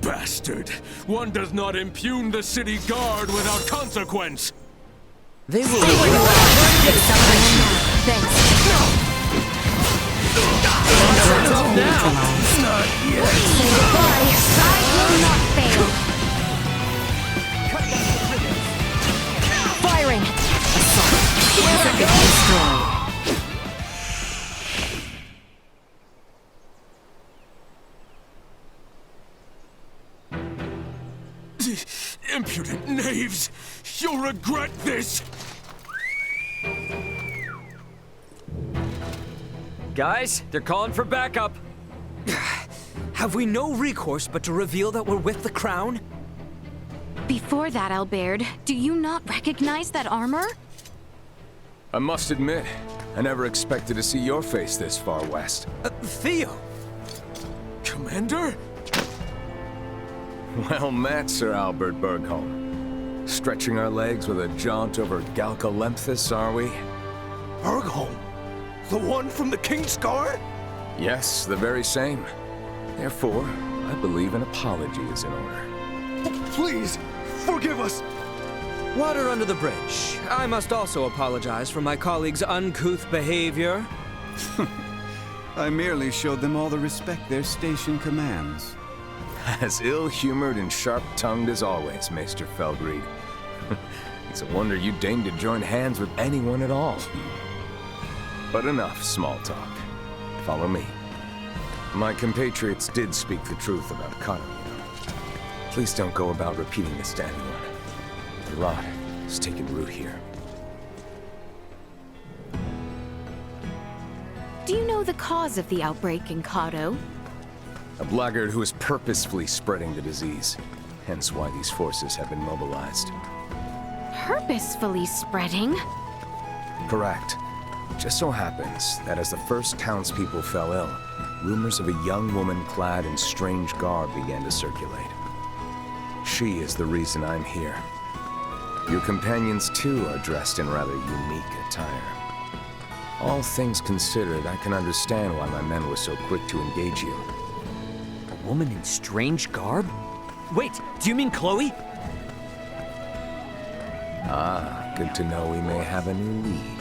Bastard! One does not impugn the city guard without consequence! They will... Thanks. Not yet. Say goodbye. I will not fail. Firing! Assault. Destroyed. Impudent knaves! You'll regret this! Guys, they're calling for backup. Have we no recourse but to reveal that we're with the crown? Before that, Albert, do you not recognize that armor? I must admit, I never expected to see your face this far west. Theo! Commander? Well met, Sir Albert Bergholm. Stretching our legs with a jaunt over Galcalemthus, are we? Bergholm? The one from the King's Guard? Yes, the very same. Therefore, I believe an apology is in order. Please, forgive us! Water under the bridge. I must also apologize for my colleagues' uncouth behavior. I merely showed them all the respect their station commands. As ill-humored and sharp-tongued as always, Maester Felgreed. It's a wonder you deigned to join hands with anyone at all. But enough small talk. Follow me. My compatriots did speak the truth about Cotto. Please don't go about repeating this to anyone. The rot is taking root here. Do you know the cause of the outbreak in Cotto? A blackguard who is purposefully spreading the disease. Hence why these forces have been mobilized. Purposefully spreading? Correct. Just so happens that as the first townspeople fell ill, rumors of a young woman clad in strange garb began to circulate. She is the reason I'm here. Your companions, too, are dressed in rather unique attire. All things considered, I can understand why my men were so quick to engage you. A woman in strange garb? Wait, do you mean Chloe? Ah, good to know we may have a new lead.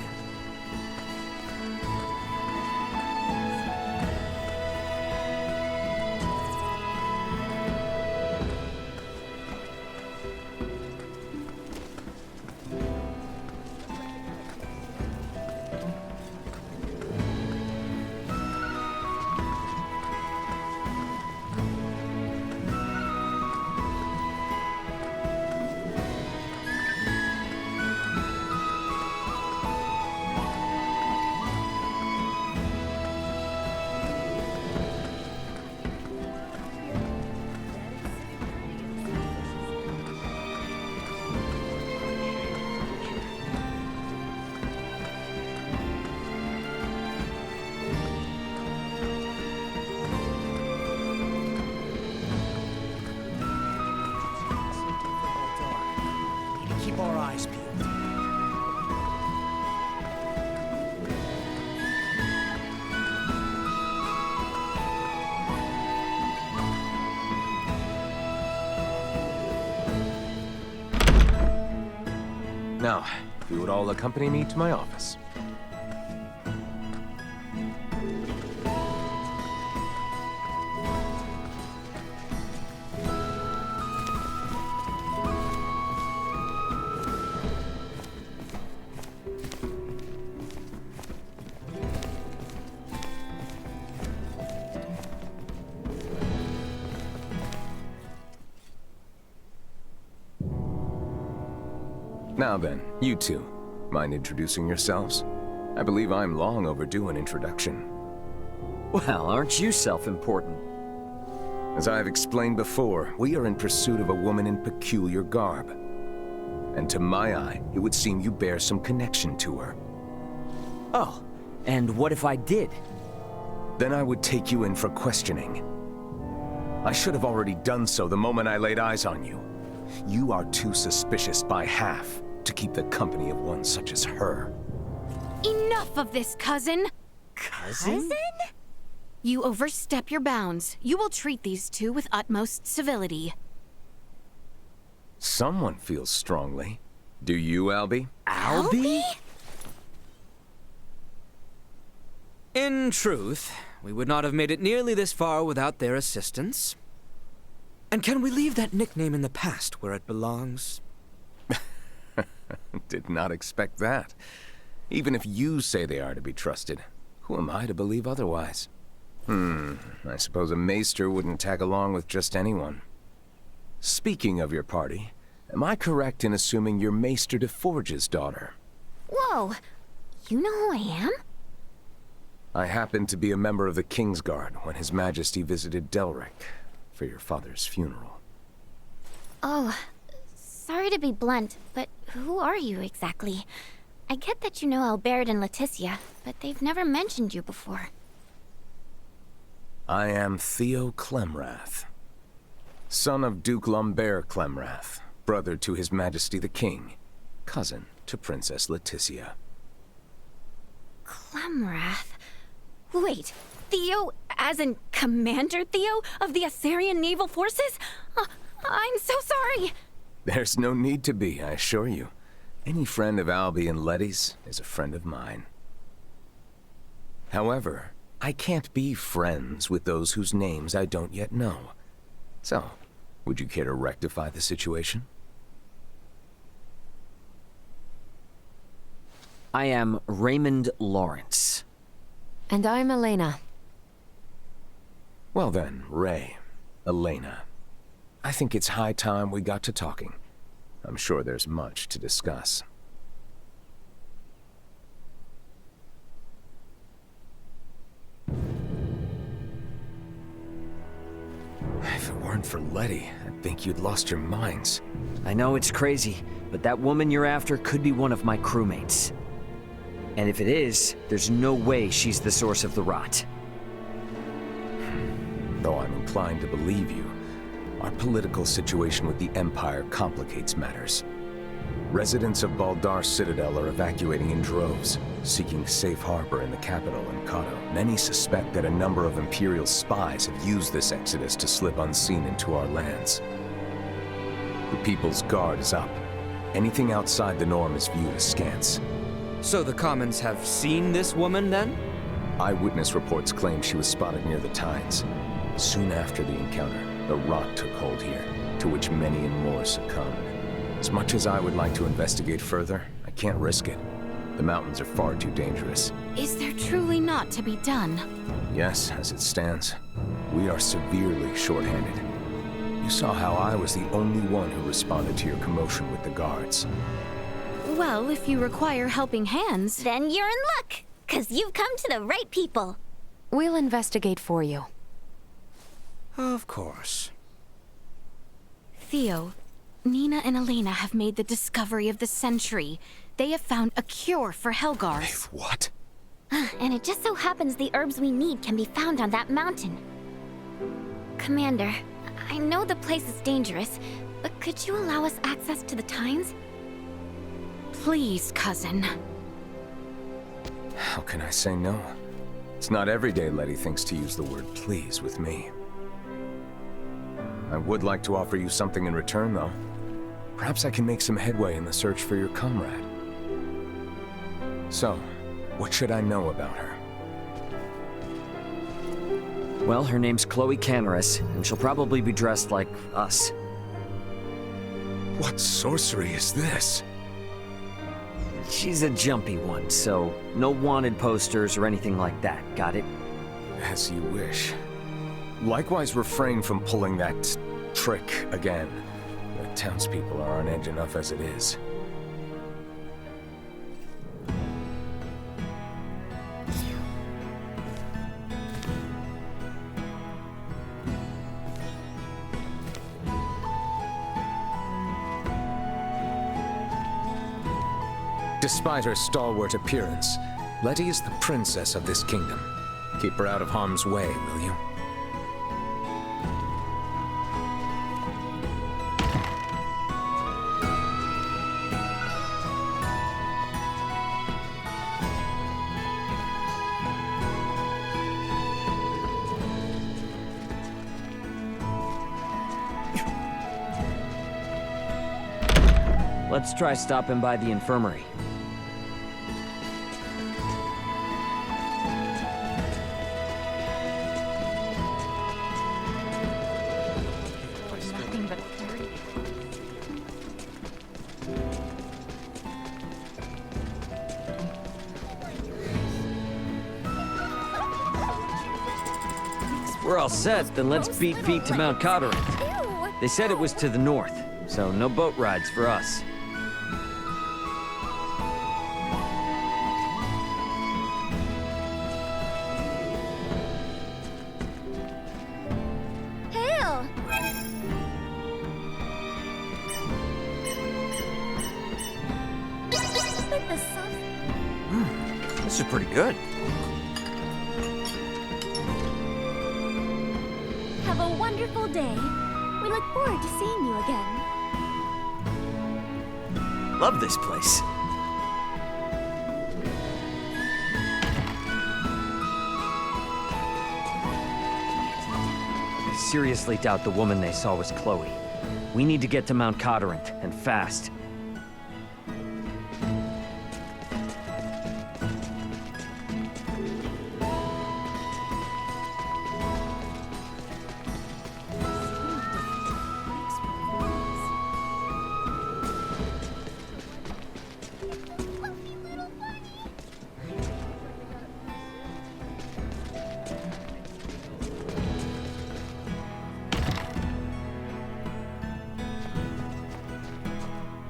Keep our eyes peeled. Now, if you would all accompany me to my office. Now then, you two, mind introducing yourselves? I believe I'm long overdue an introduction. Well, aren't you self-important? As I have explained before, we are in pursuit of a woman in peculiar garb. And to my eye, it would seem you bear some connection to her. Oh, and what if I did? Then I would take you in for questioning. I should have already done so the moment I laid eyes on you. You are too suspicious by half to keep the company of one such as her. Enough of this, cousin! Cousin? You overstep your bounds. You will treat these two with utmost civility. Someone feels strongly. Do you, Albie? Albie? In truth, we would not have made it nearly this far without their assistance. And can we leave that nickname in the past where it belongs? Did not expect that. Even if you say they are to be trusted, who am I to believe otherwise? I suppose a maester wouldn't tag along with just anyone. Speaking of your party, am I correct in assuming you're Maester de Forge's daughter? Whoa, you know who I am? I happened to be a member of the Kingsguard when His Majesty visited Delric for your father's funeral. Oh, sorry to be blunt, but who are you exactly? I get that you know Albert and Leticia, but they've never mentioned you before. I am Theo Clemrath, son of Duke Lambert Clemrath, brother to His Majesty the King, cousin to Princess Leticia. Clemrath? Wait, Theo, as in Commander Theo of the Assyrian Naval Forces? I'm so sorry! There's no need to be, I assure you. Any friend of Albie and Letty's is a friend of mine. However, I can't be friends with those whose names I don't yet know. So, would you care to rectify the situation? I am Raymond Lawrence. And I'm Elena. Well then, Ray, Elena. I think it's high time we got to talking. I'm sure there's much to discuss. If it weren't for Letty, I'd think you'd lost your minds. I know it's crazy, but that woman you're after could be one of my crewmates. And if it is, there's no way she's the source of the rot. Though I'm inclined to believe you, our political situation with the Empire complicates matters. Residents of Baldar's Citadel are evacuating in droves, seeking safe harbor in the capital in Kato. Many suspect that a number of Imperial spies have used this exodus to slip unseen into our lands. The People's Guard is up. Anything outside the norm is viewed askance. So the Commons have seen this woman, then? Eyewitness reports claim she was spotted near the Tides. Soon after the encounter, the rot took hold here, to which many and more succumbed. As much as I would like to investigate further, I can't risk it. The mountains are far too dangerous. Is there truly not to be done? Yes, as it stands. We are severely short-handed. You saw how I was the only one who responded to your commotion with the guards. Well, if you require helping hands... Then you're in luck, 'cause you've come to the right people. We'll investigate for you. Of course. Theo, Nina and Elena have made the discovery of the century. They have found a cure for Helgars. What? And it just so happens the herbs we need can be found on that mountain. Commander, I know the place is dangerous, but could you allow us access to the Times? Please, cousin. How can I say no? It's not every day Letty thinks to use the word please with me. I would like to offer you something in return, though. Perhaps I can make some headway in the search for your comrade. So, what should I know about her? Well, her name's Chloe Canaris, and she'll probably be dressed like us. What sorcery is this? She's a jumpy one, so no wanted posters or anything like that, got it? As you wish. Likewise, refrain from pulling that trick again. The townspeople are on edge enough as it is. Despite her stalwart appearance, Letty is the princess of this kingdom. Keep her out of harm's way, will you? Let's try stopping by the infirmary. Nothing but 30. We're all set, then let's beat feet to Mount Cottering. They said it was to the north, so no boat rides for us. Hail! But the sun... This is pretty good. Have a wonderful day. We look forward to seeing you again. Love this place. I seriously doubt the woman they saw was Chloe. We need to get to Mount Codorant, and fast.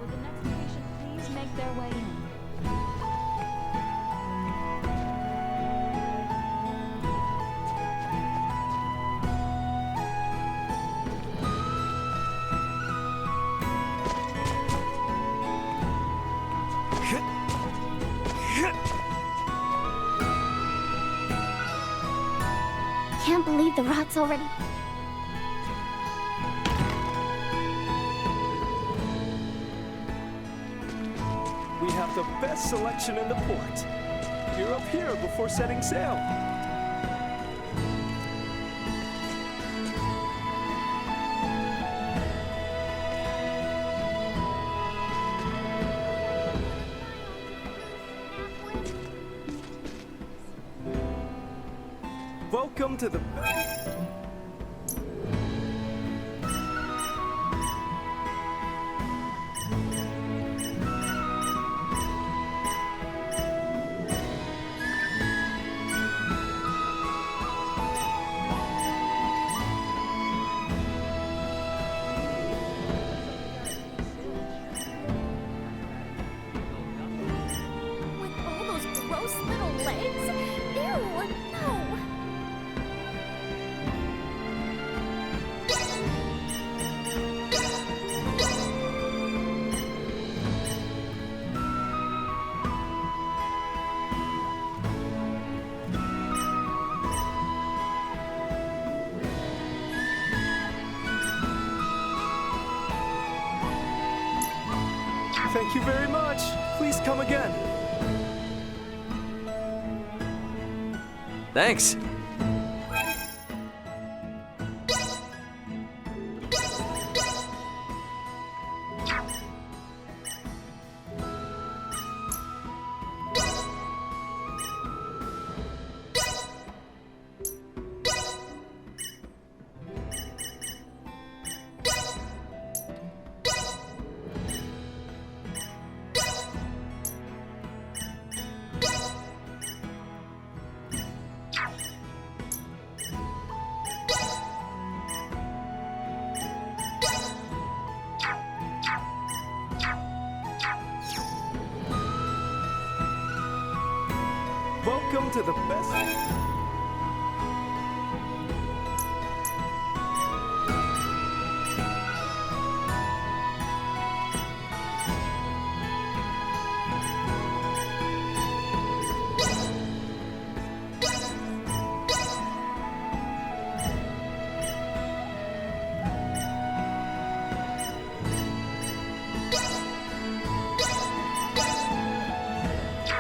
Will the next patient please make their way in? Can't believe the rot's already... We have the best selection in the port. You're up here before setting sail. Welcome to the... With all those gross little legs? Ew, no! Thank you very much. Please come again. Thanks. Welcome to the best...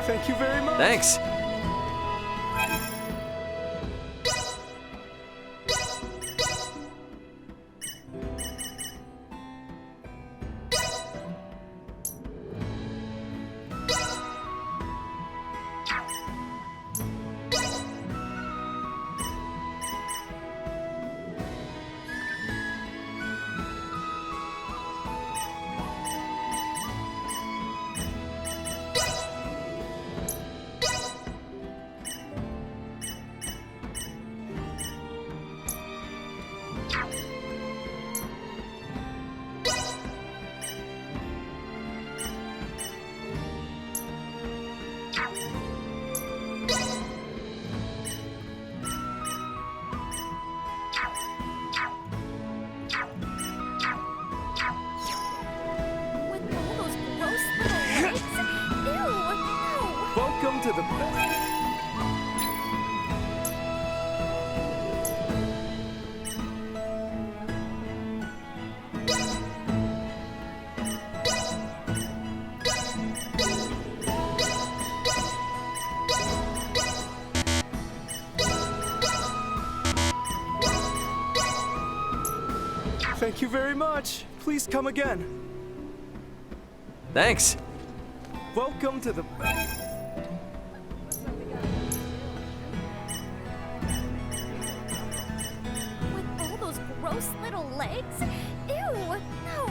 Thank you very much. Thanks. to the best. Thank you very much. Please come again. Thanks. Welcome to the... With all those gross little legs? Ew, no.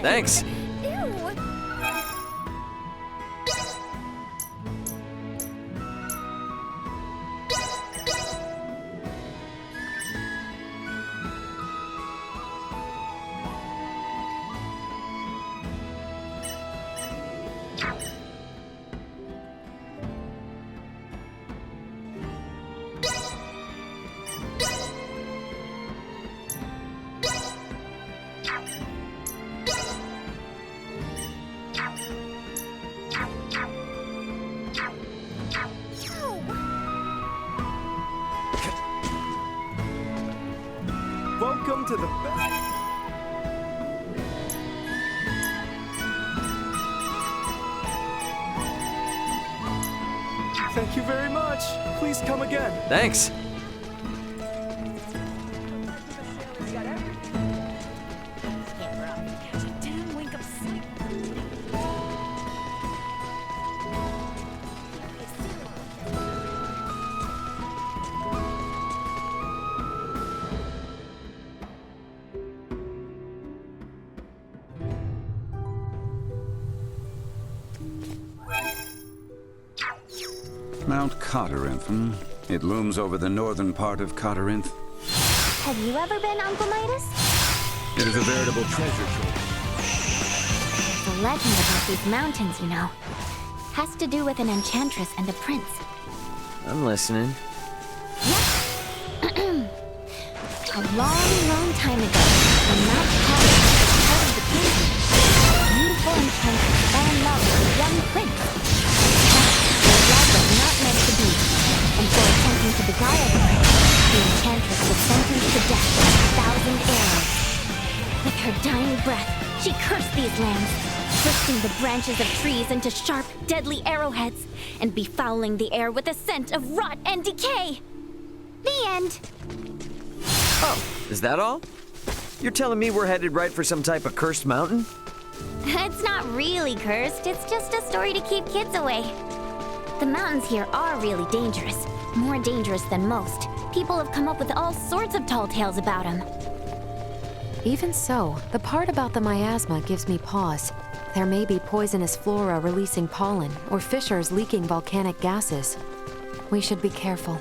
Thanks. Ew. Welcome to the best. Thank you very much. Please come again. Thanks. Damn wink of sleep. Mount Cotterinth, hmm? It looms over the northern part of Cotterinth. Have you ever been, Uncle Midas? It is a veritable treasure trove. The legend about these mountains, you know, has to do with an enchantress and a prince. I'm listening. A long, long time ago, when Mount Cotterinth was part of the kingdom, a beautiful enchantress fell in love with a young prince. Their love was not meant to be, and for attempting to beguile the prince, the enchantress was sentenced to death with 1,000 arrows. With her dying breath, she cursed these lands, twisting the branches of trees into sharp, deadly arrowheads, and befouling the air with a scent of rot and decay. The end. Oh, is that all? You're telling me we're headed right for some type of cursed mountain? It's not really cursed, it's just a story to keep kids away. The mountains here are really dangerous, more dangerous than most. People have come up with all sorts of tall tales about them. Even so, the part about the miasma gives me pause. There may be poisonous flora releasing pollen, or fissures leaking volcanic gases. We should be careful.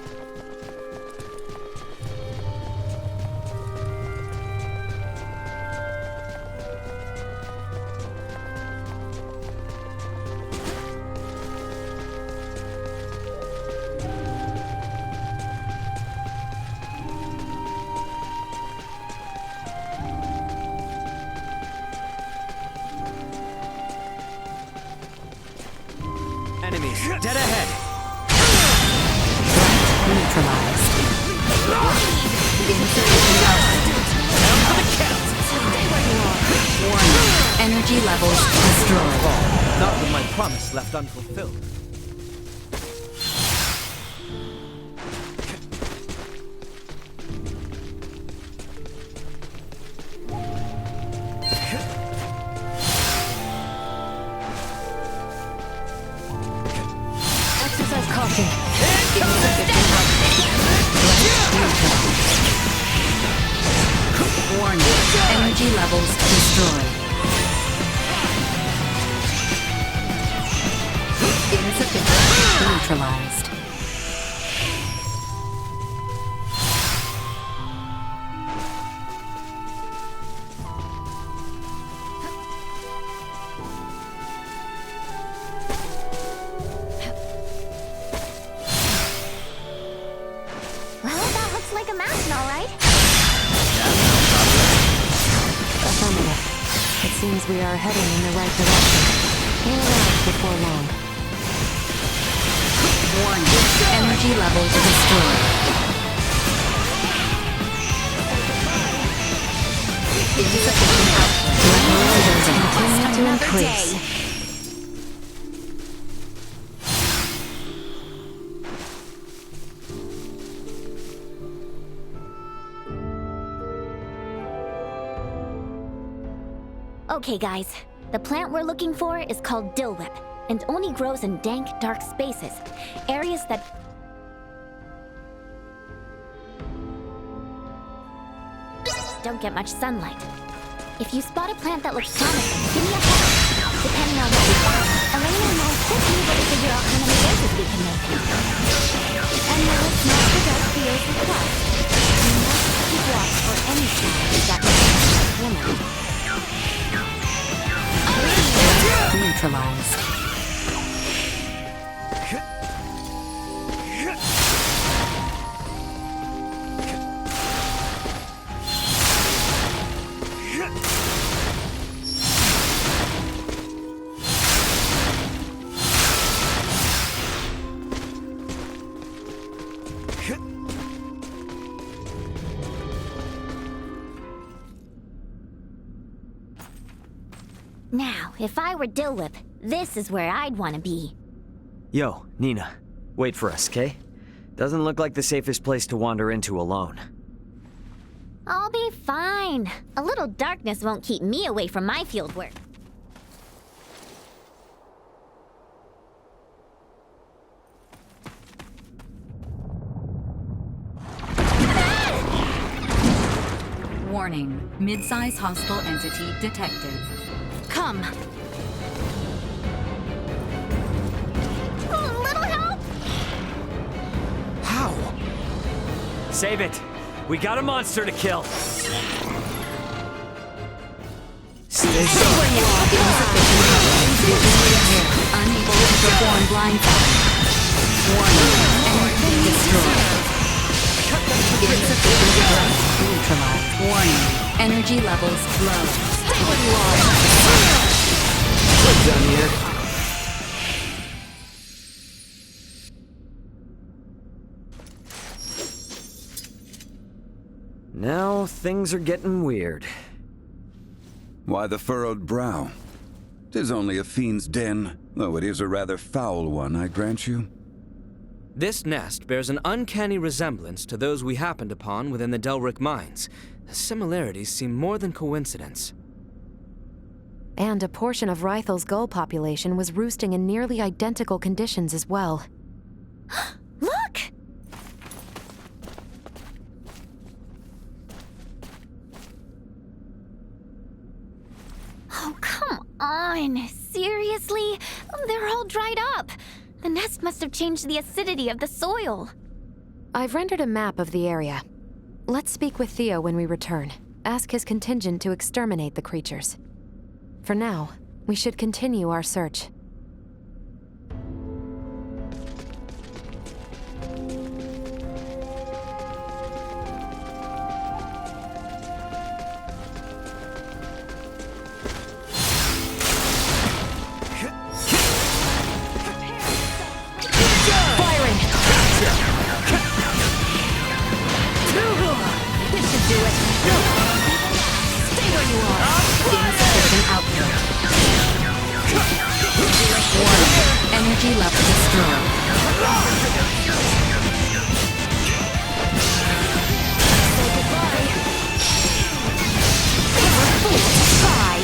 Enemies, dead ahead! Neutralized. Down for the count! Stay where you are. Warning. Energy levels destroyed. Not with my promise left unfulfilled. Energy levels destroyed. Insufficient. Neutralized. Well, that looks like a mountain, all right. Affirmative. It seems we are heading in the right direction. We'll arrive before long. Warning. Energy levels destroyed. Insufficient output. Continue to increase. Okay, guys. The plant we're looking for is called dill whip, and only grows in dank, dark spaces. Areas that... don't get much sunlight. If you spot a plant that looks promising, give me a call. Depending on what we find, Elena and I could be able to figure out how many doses we can make. And now let's not forget Theo's request. We must keep watch for any signs that may affect women. Neutralized. Now, if I were Dill Whip, this is where I'd want to be. Yo, Nina. Wait for us, okay? Doesn't look like the safest place to wander into alone. I'll be fine. A little darkness won't keep me away from my field work. Warning. Mid-size hostile entity detected. Come. Oh, little help! How? Save it! We got a monster to kill! Stay sharp! Unable to perform blindfold. Warning. Energy destroyed. Insufficient growth. Neutralized. Warning. Energy levels low. Stay where you are. We're done here. Now things are getting weird. Why the furrowed brow? 'Tis only a fiend's den, though it is a rather foul one, I grant you. This nest bears an uncanny resemblance to those we happened upon within the Delric mines. The similarities seem more than coincidence. And a portion of Rythel's gull population was roosting in nearly identical conditions as well. Look! Oh, come on. Seriously? They're all dried up. The nest must have changed the acidity of the soil. I've rendered a map of the area. Let's speak with Theo when we return. Ask his contingent to exterminate the creatures. For now, we should continue our search. Energy level destroyed. Say goodbye. Bye.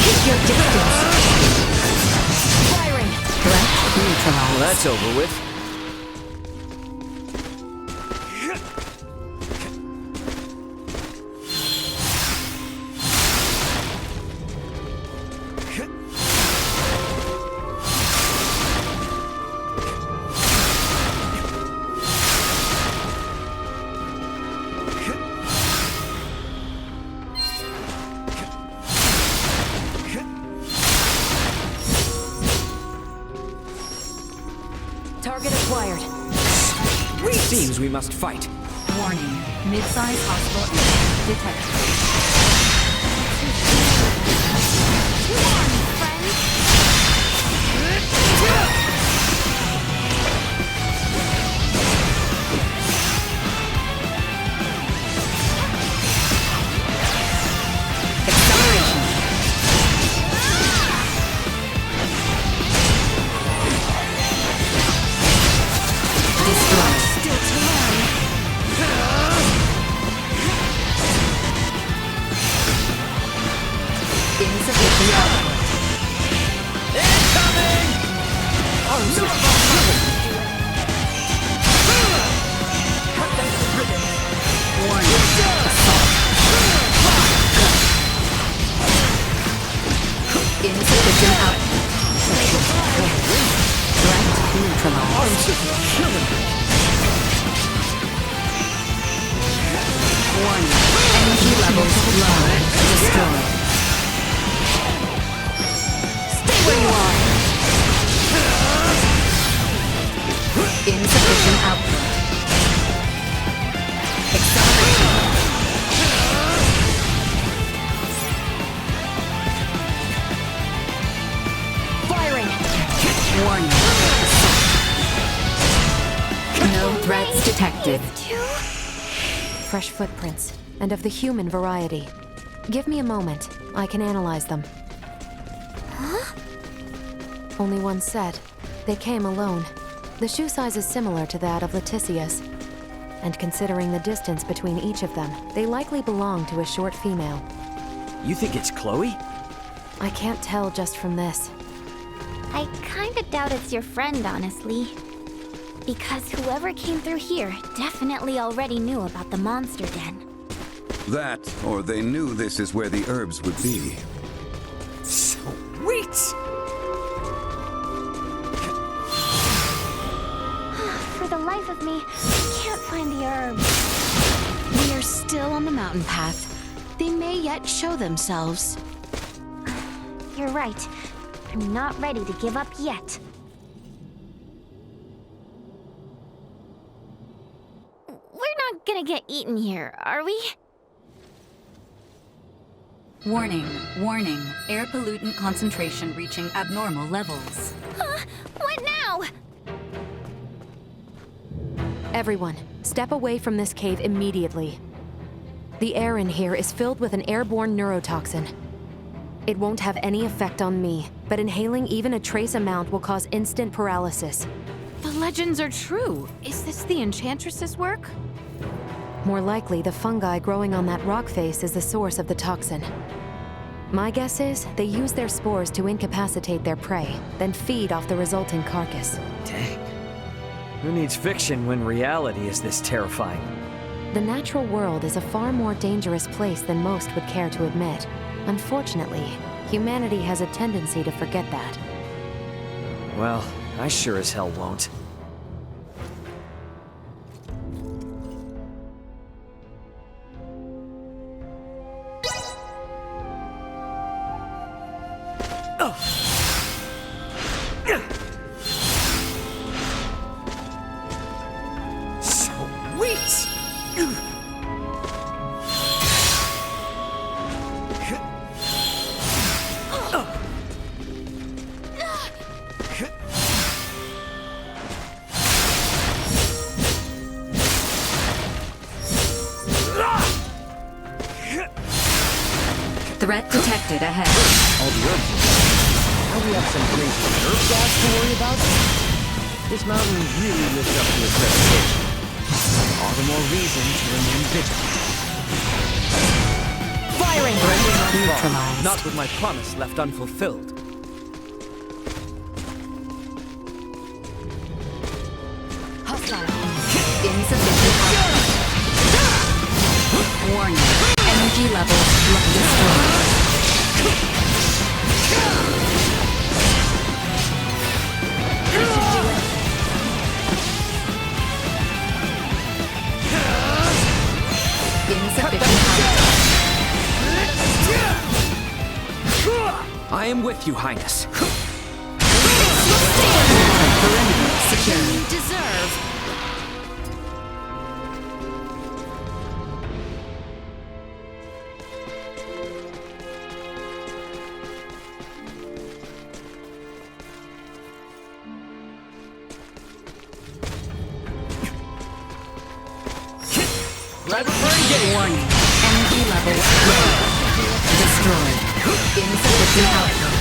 Keep your distance. Firing. Threat neutralized. Well, that's over with. seems we must fight. Warning. Mid-size hostile enemy detected. Fresh footprints, and of the human variety. Give me a moment. I can analyze them. Huh? Only one set. They came alone. The shoe size is similar to that of Leticia's. And considering the distance between each of them, they likely belong to a short female. You think it's Chloe? I can't tell just from this. I kinda doubt it's your friend, honestly. Because whoever came through here definitely already knew about the monster den. That, or they knew this is where the herbs would be. Sweet! For the life of me, I can't find the herbs. We are still on the mountain path. They may yet show themselves. You're right. I'm not ready to give up yet. We're not gonna get eaten here, are we? Warning, warning. Air pollutant concentration reaching abnormal levels. What now? Everyone, step away from this cave immediately. The air in here is filled with an airborne neurotoxin. It won't have any effect on me, but inhaling even a trace amount will cause instant paralysis. The legends are true. Is this the Enchantress's work? More likely, the fungi growing on that rock face is the source of the toxin. My guess is they use their spores to incapacitate their prey, then feed off the resulting carcass. Dang. Who needs fiction when reality is this terrifying? The natural world is a far more dangerous place than most would care to admit. Unfortunately, humanity has a tendency to forget that. Well, I sure as hell won't. Threat detected ahead. All the herbs. Now we have some crazy herb gas to worry about? This mountain really lived up to its reputation. All the more reason to remain vigilant. Firing! Neutralized. Not with my promise left unfulfilled. Hostile. Insufficient output. Warning. Energy levels destroyed. I am with you, Highness. You deserve. Insufficient output.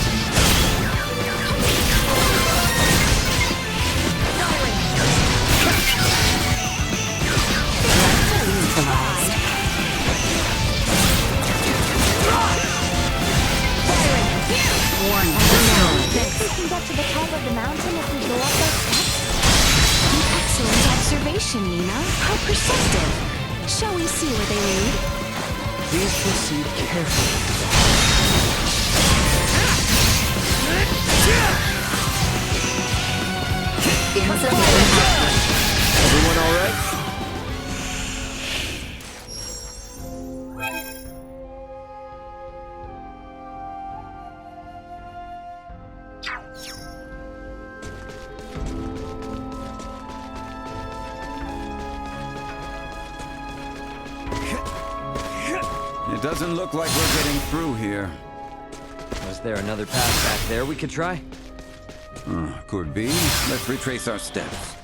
Neutralized. Warning. We can get to the top of the mountain if we go up those steps. An excellent observation, Nina. How perceptive. Shall we see where they lead? Please proceed carefully. Everyone all right? It doesn't look like we're getting through here. Was there another path back there we could try? Could be. Let's retrace our steps.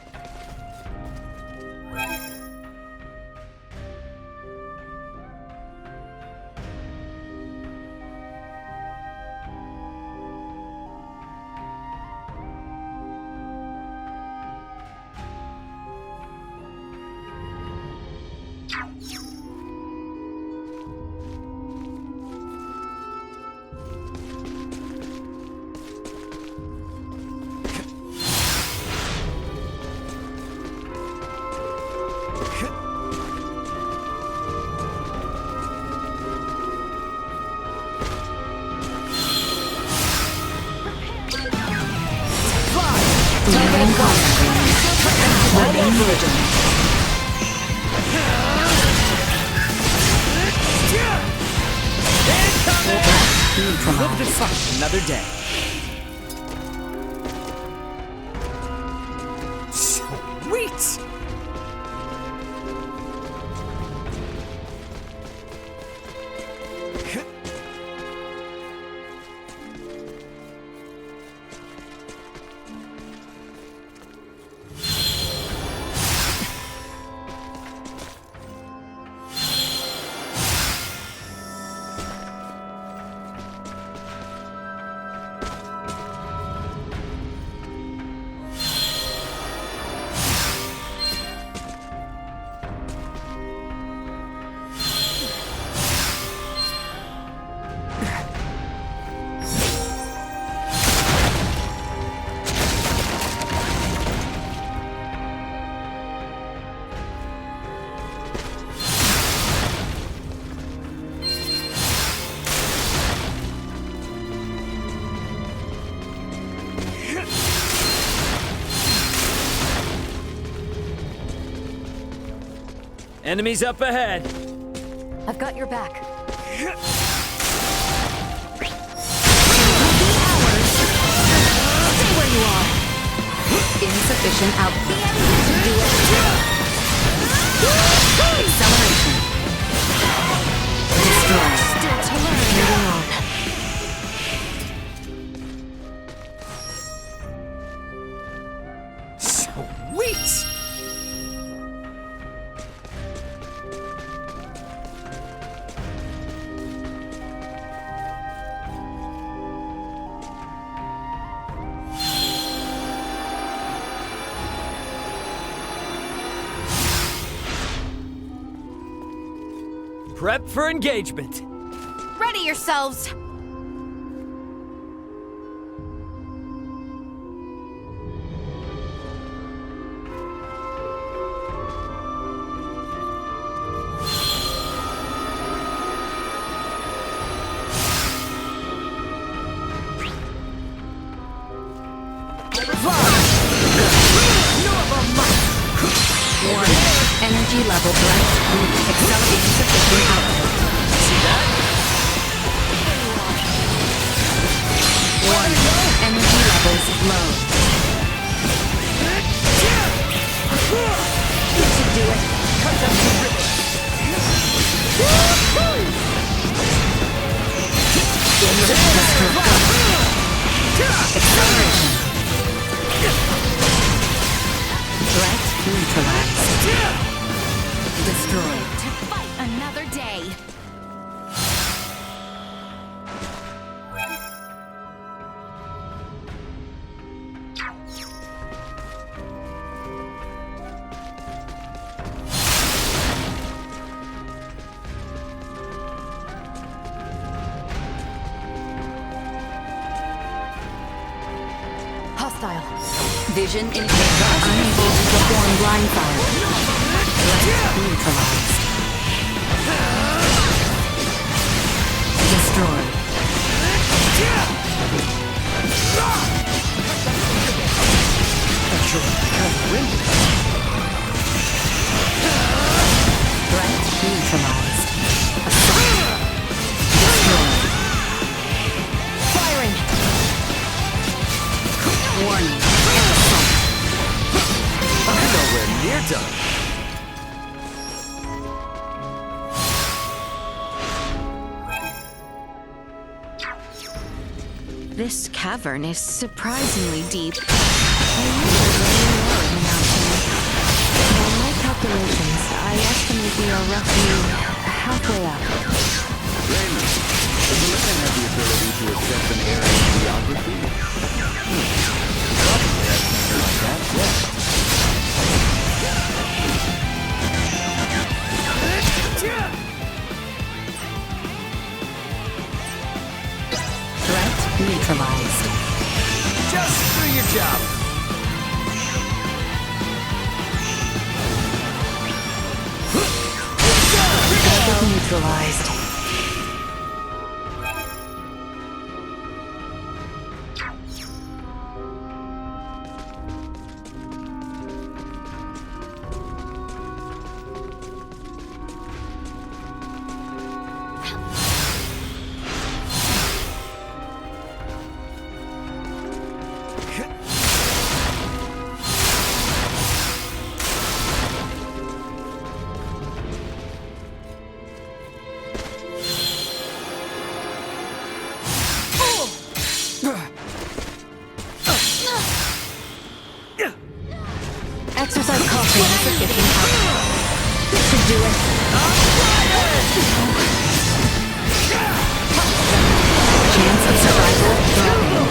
Live to fight another day. Sweet! Enemies up ahead. I've got your back. Stay where you are. Insufficient output. Acceleration. Destroy. Still to learn. Moving on. Sweet! Prep for engagement. Ready yourselves! Energy level bright. Accelerating sufficient output. See that? Warning. Energy levels low. This should do it. Cut them to ribbons. Acceleration. Threat neutralized. Destroyed. To fight another day. hostile. Vision impaired. Unable to perform blind fire. Neutralized. Destroyed. Threat neutralized. Assault. Destroyed. Firing! Warning. I'm nowhere near done. This cavern is surprisingly deep. By my calculations, I estimate we are roughly halfway up. Raymond, does the Lieutenant have the ability to assess an area's geography? Probably has something like that, yes. Threat neutralized. Just do your job. Target neutralized. Exercise caution. Sufficient power. This should do it. Chance of survival dropping.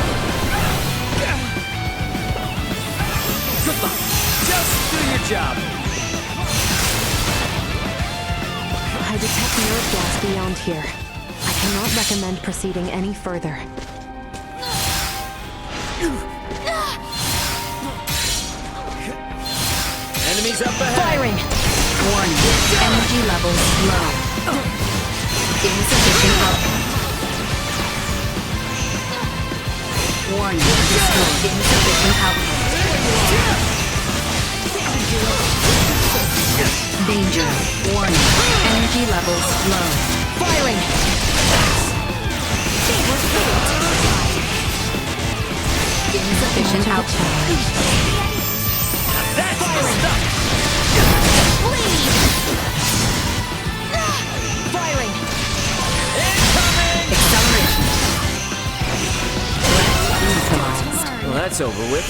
Good luck. Just do your job. I detect nerve gas beyond here. I cannot recommend proceeding any further. Enemies up ahead. Firing! Warning. Energy levels low. Insufficient output. Warning. Destroyed. Insufficient output. Danger. Warning. Energy levels low. Firing! Insufficient output. That's the stuff. Firing! Incoming. Acceleration. Threat neutralized. Well, that's over with.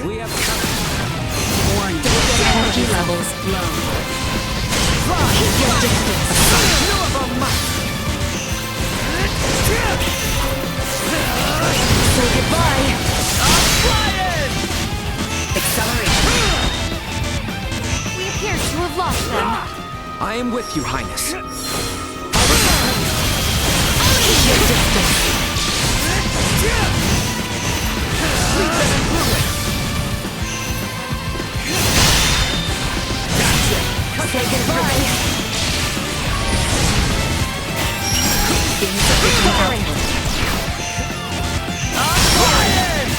We have Warning. Energy levels low. Keep your distance. Say goodbye. I'm flying. Acceleration. We appear to have lost them. I am with you, Highness. Keep your distance. Leave them in ruin. Say goodbye. Insufficient output. I'm flying.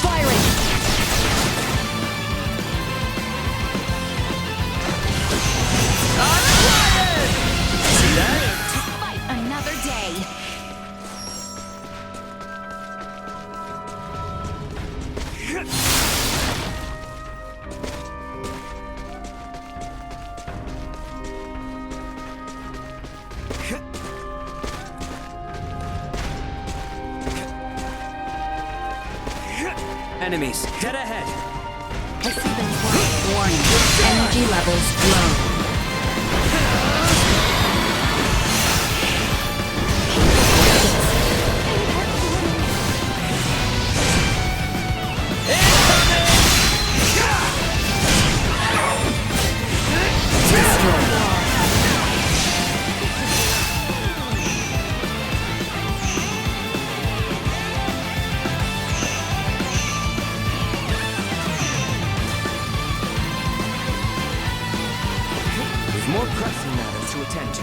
Firing! I'm flying. See that? Fight another day. Enemies, dead ahead. I see them flying. Warning. Energy levels low. More pressing matters to attend to.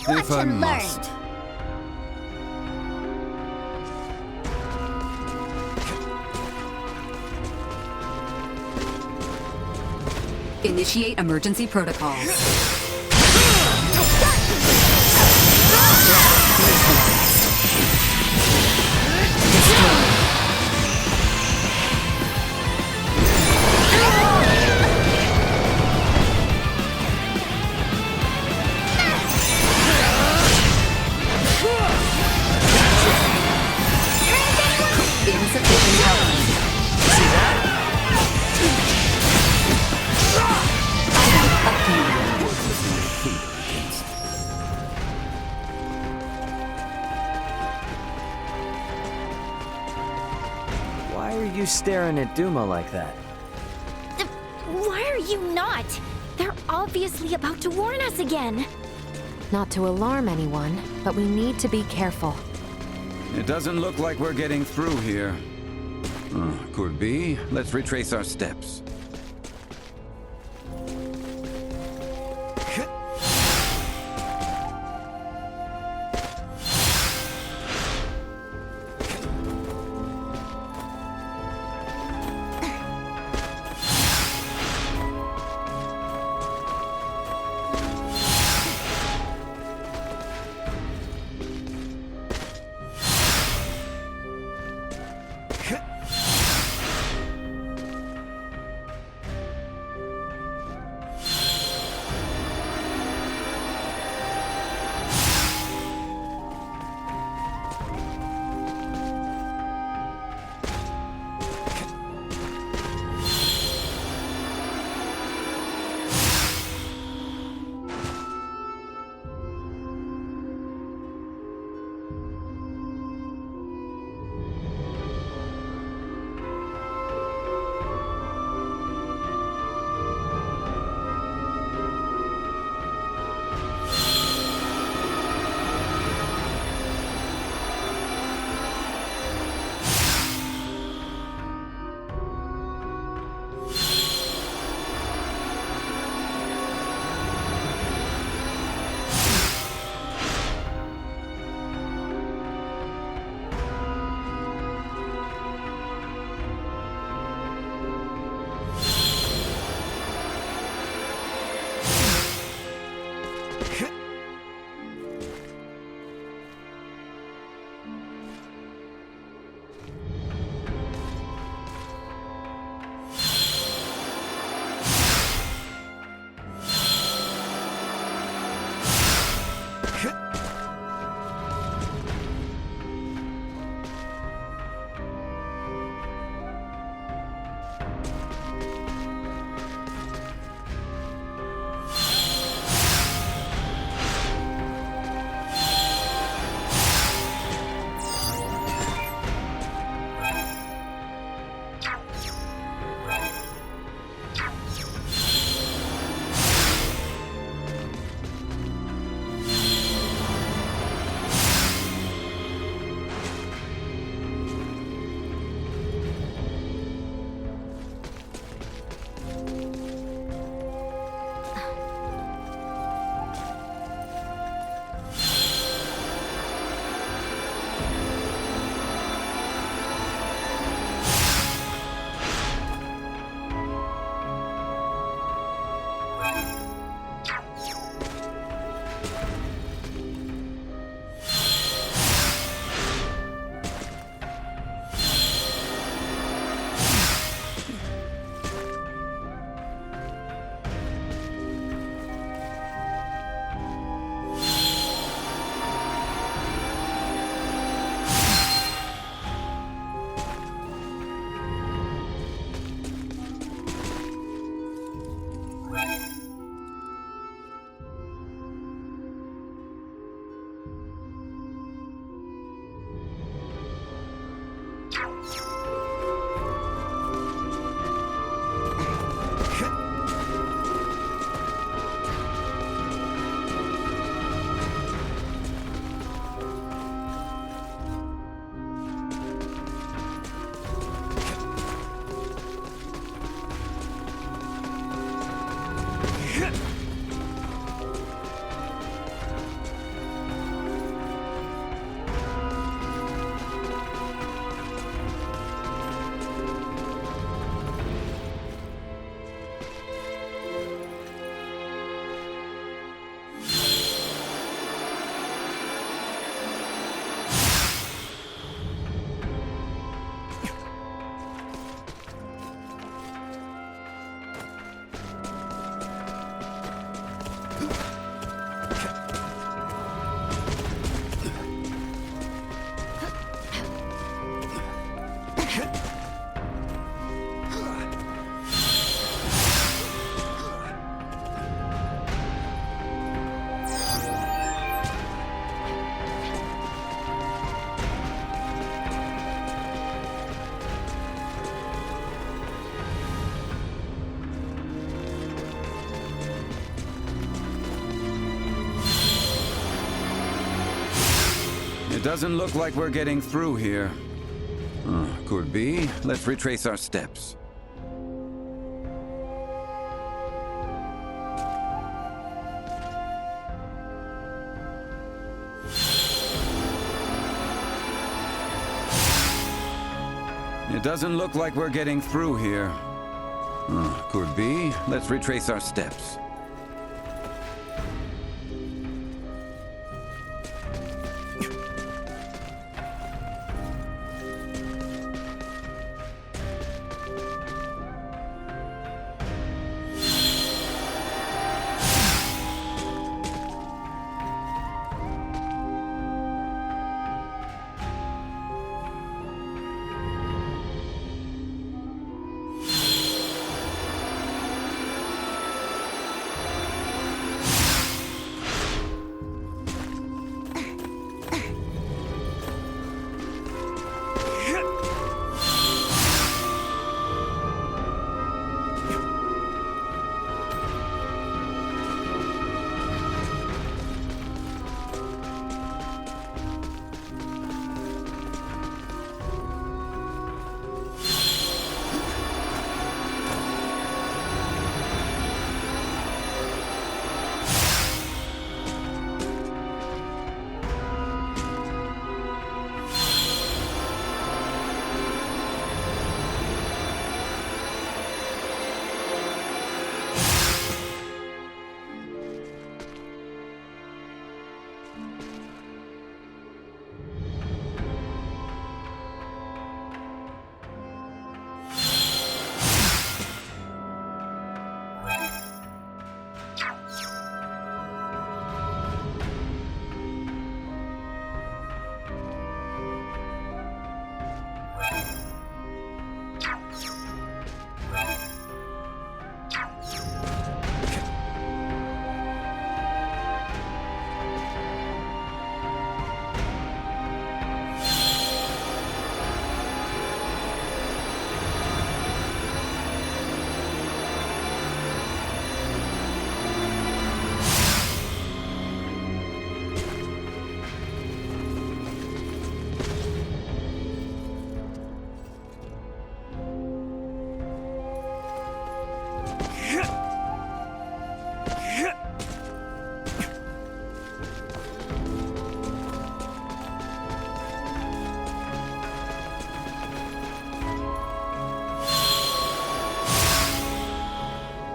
If I must. Initiate emergency protocols. Why are you staring at Duma like that? Why are you not? They're obviously about to warn us again. Not to alarm anyone, but we need to be careful. It doesn't look like we're getting through here. Could be. Let's retrace our steps. It doesn't look like we're getting through here. Could be. Let's retrace our steps. It doesn't look like we're getting through here. Could be. Let's retrace our steps.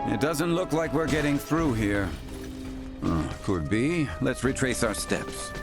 It doesn't look like we're getting through here. Could be. Let's retrace our steps.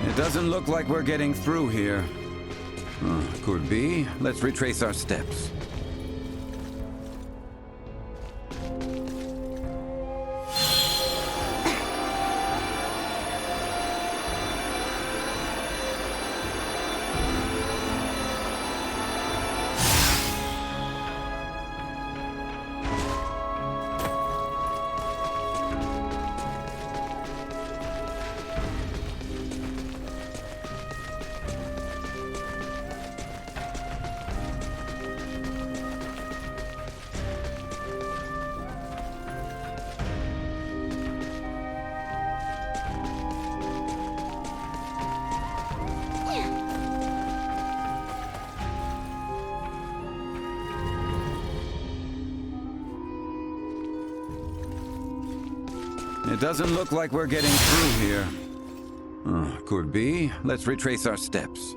It doesn't look like we're getting through here. Could be. Let's retrace our steps. It doesn't look like we're getting through here. Could be. Let's retrace our steps.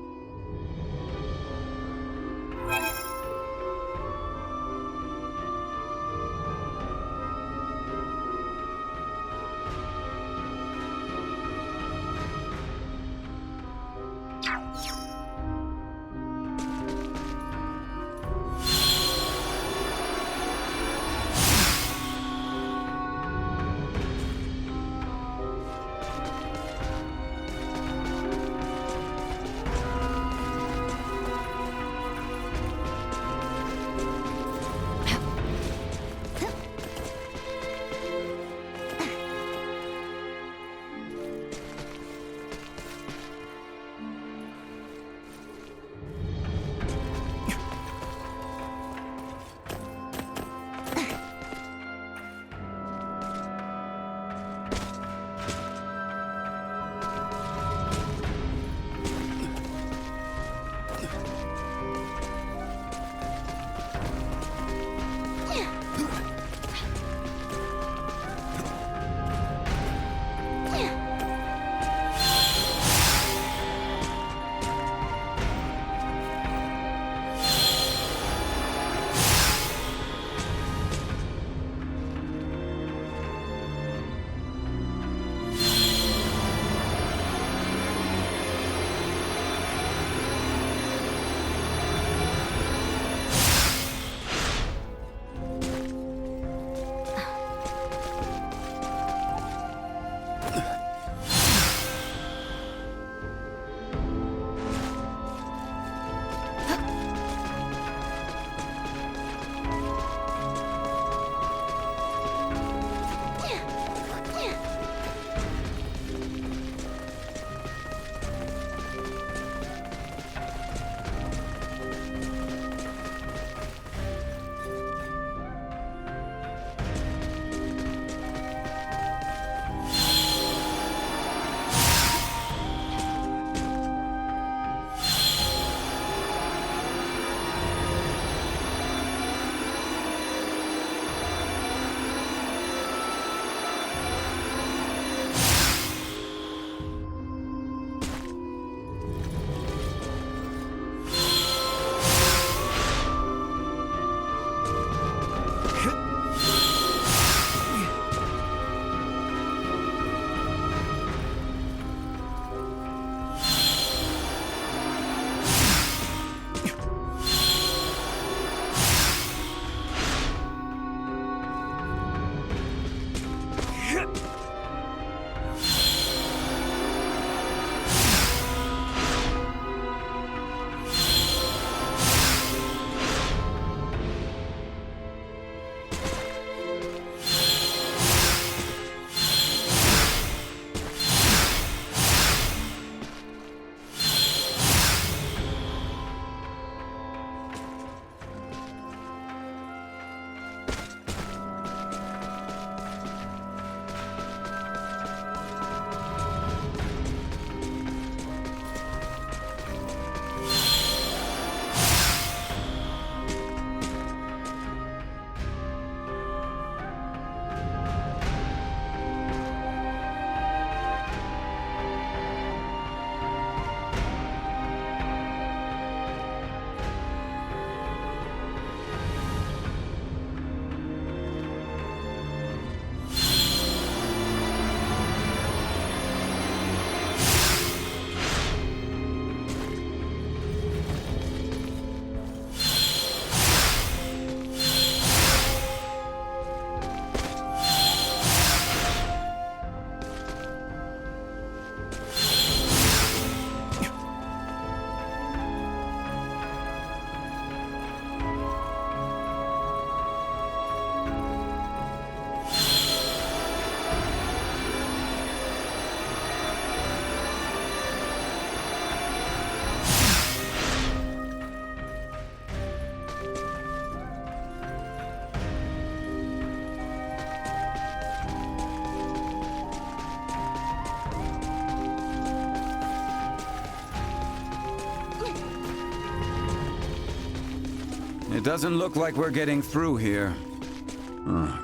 It doesn't look like we're getting through here.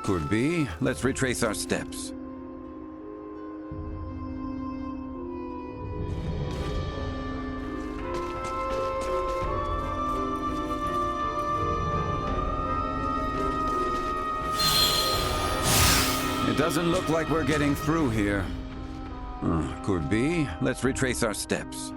Could be. Let's retrace our steps. It doesn't look like we're getting through here. Could be. Let's retrace our steps.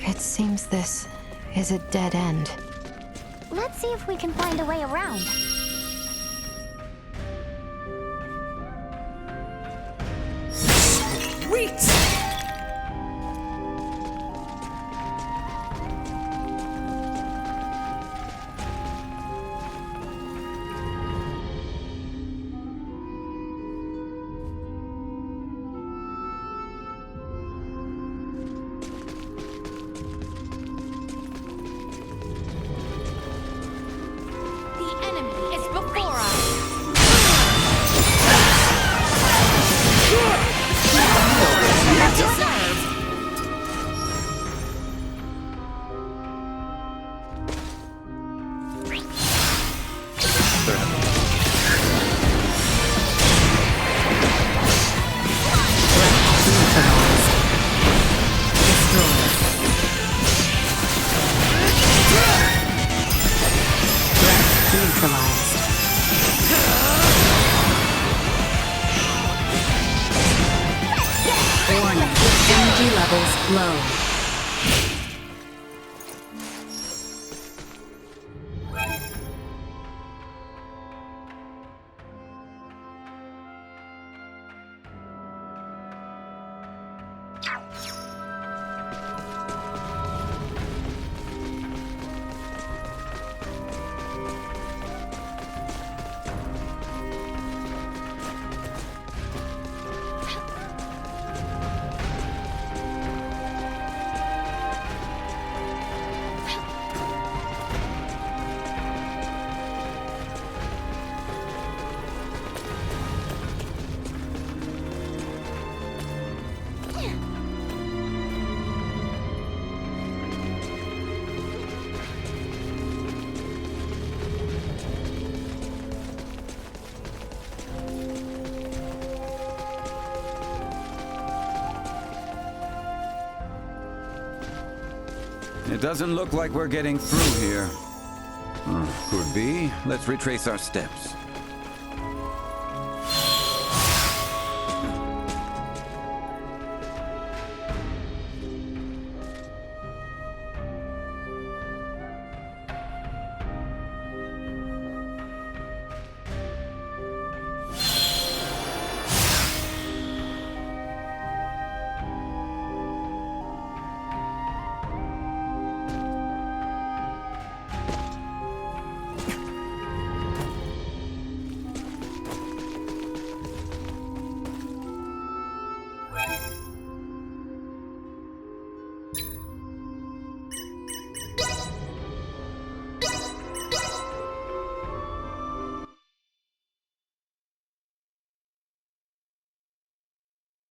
It seems this is a dead end. Let's see if we can find a way around. Sweet! Warning, energy levels low. It doesn't look like we're getting through here. Could be. Let's retrace our steps.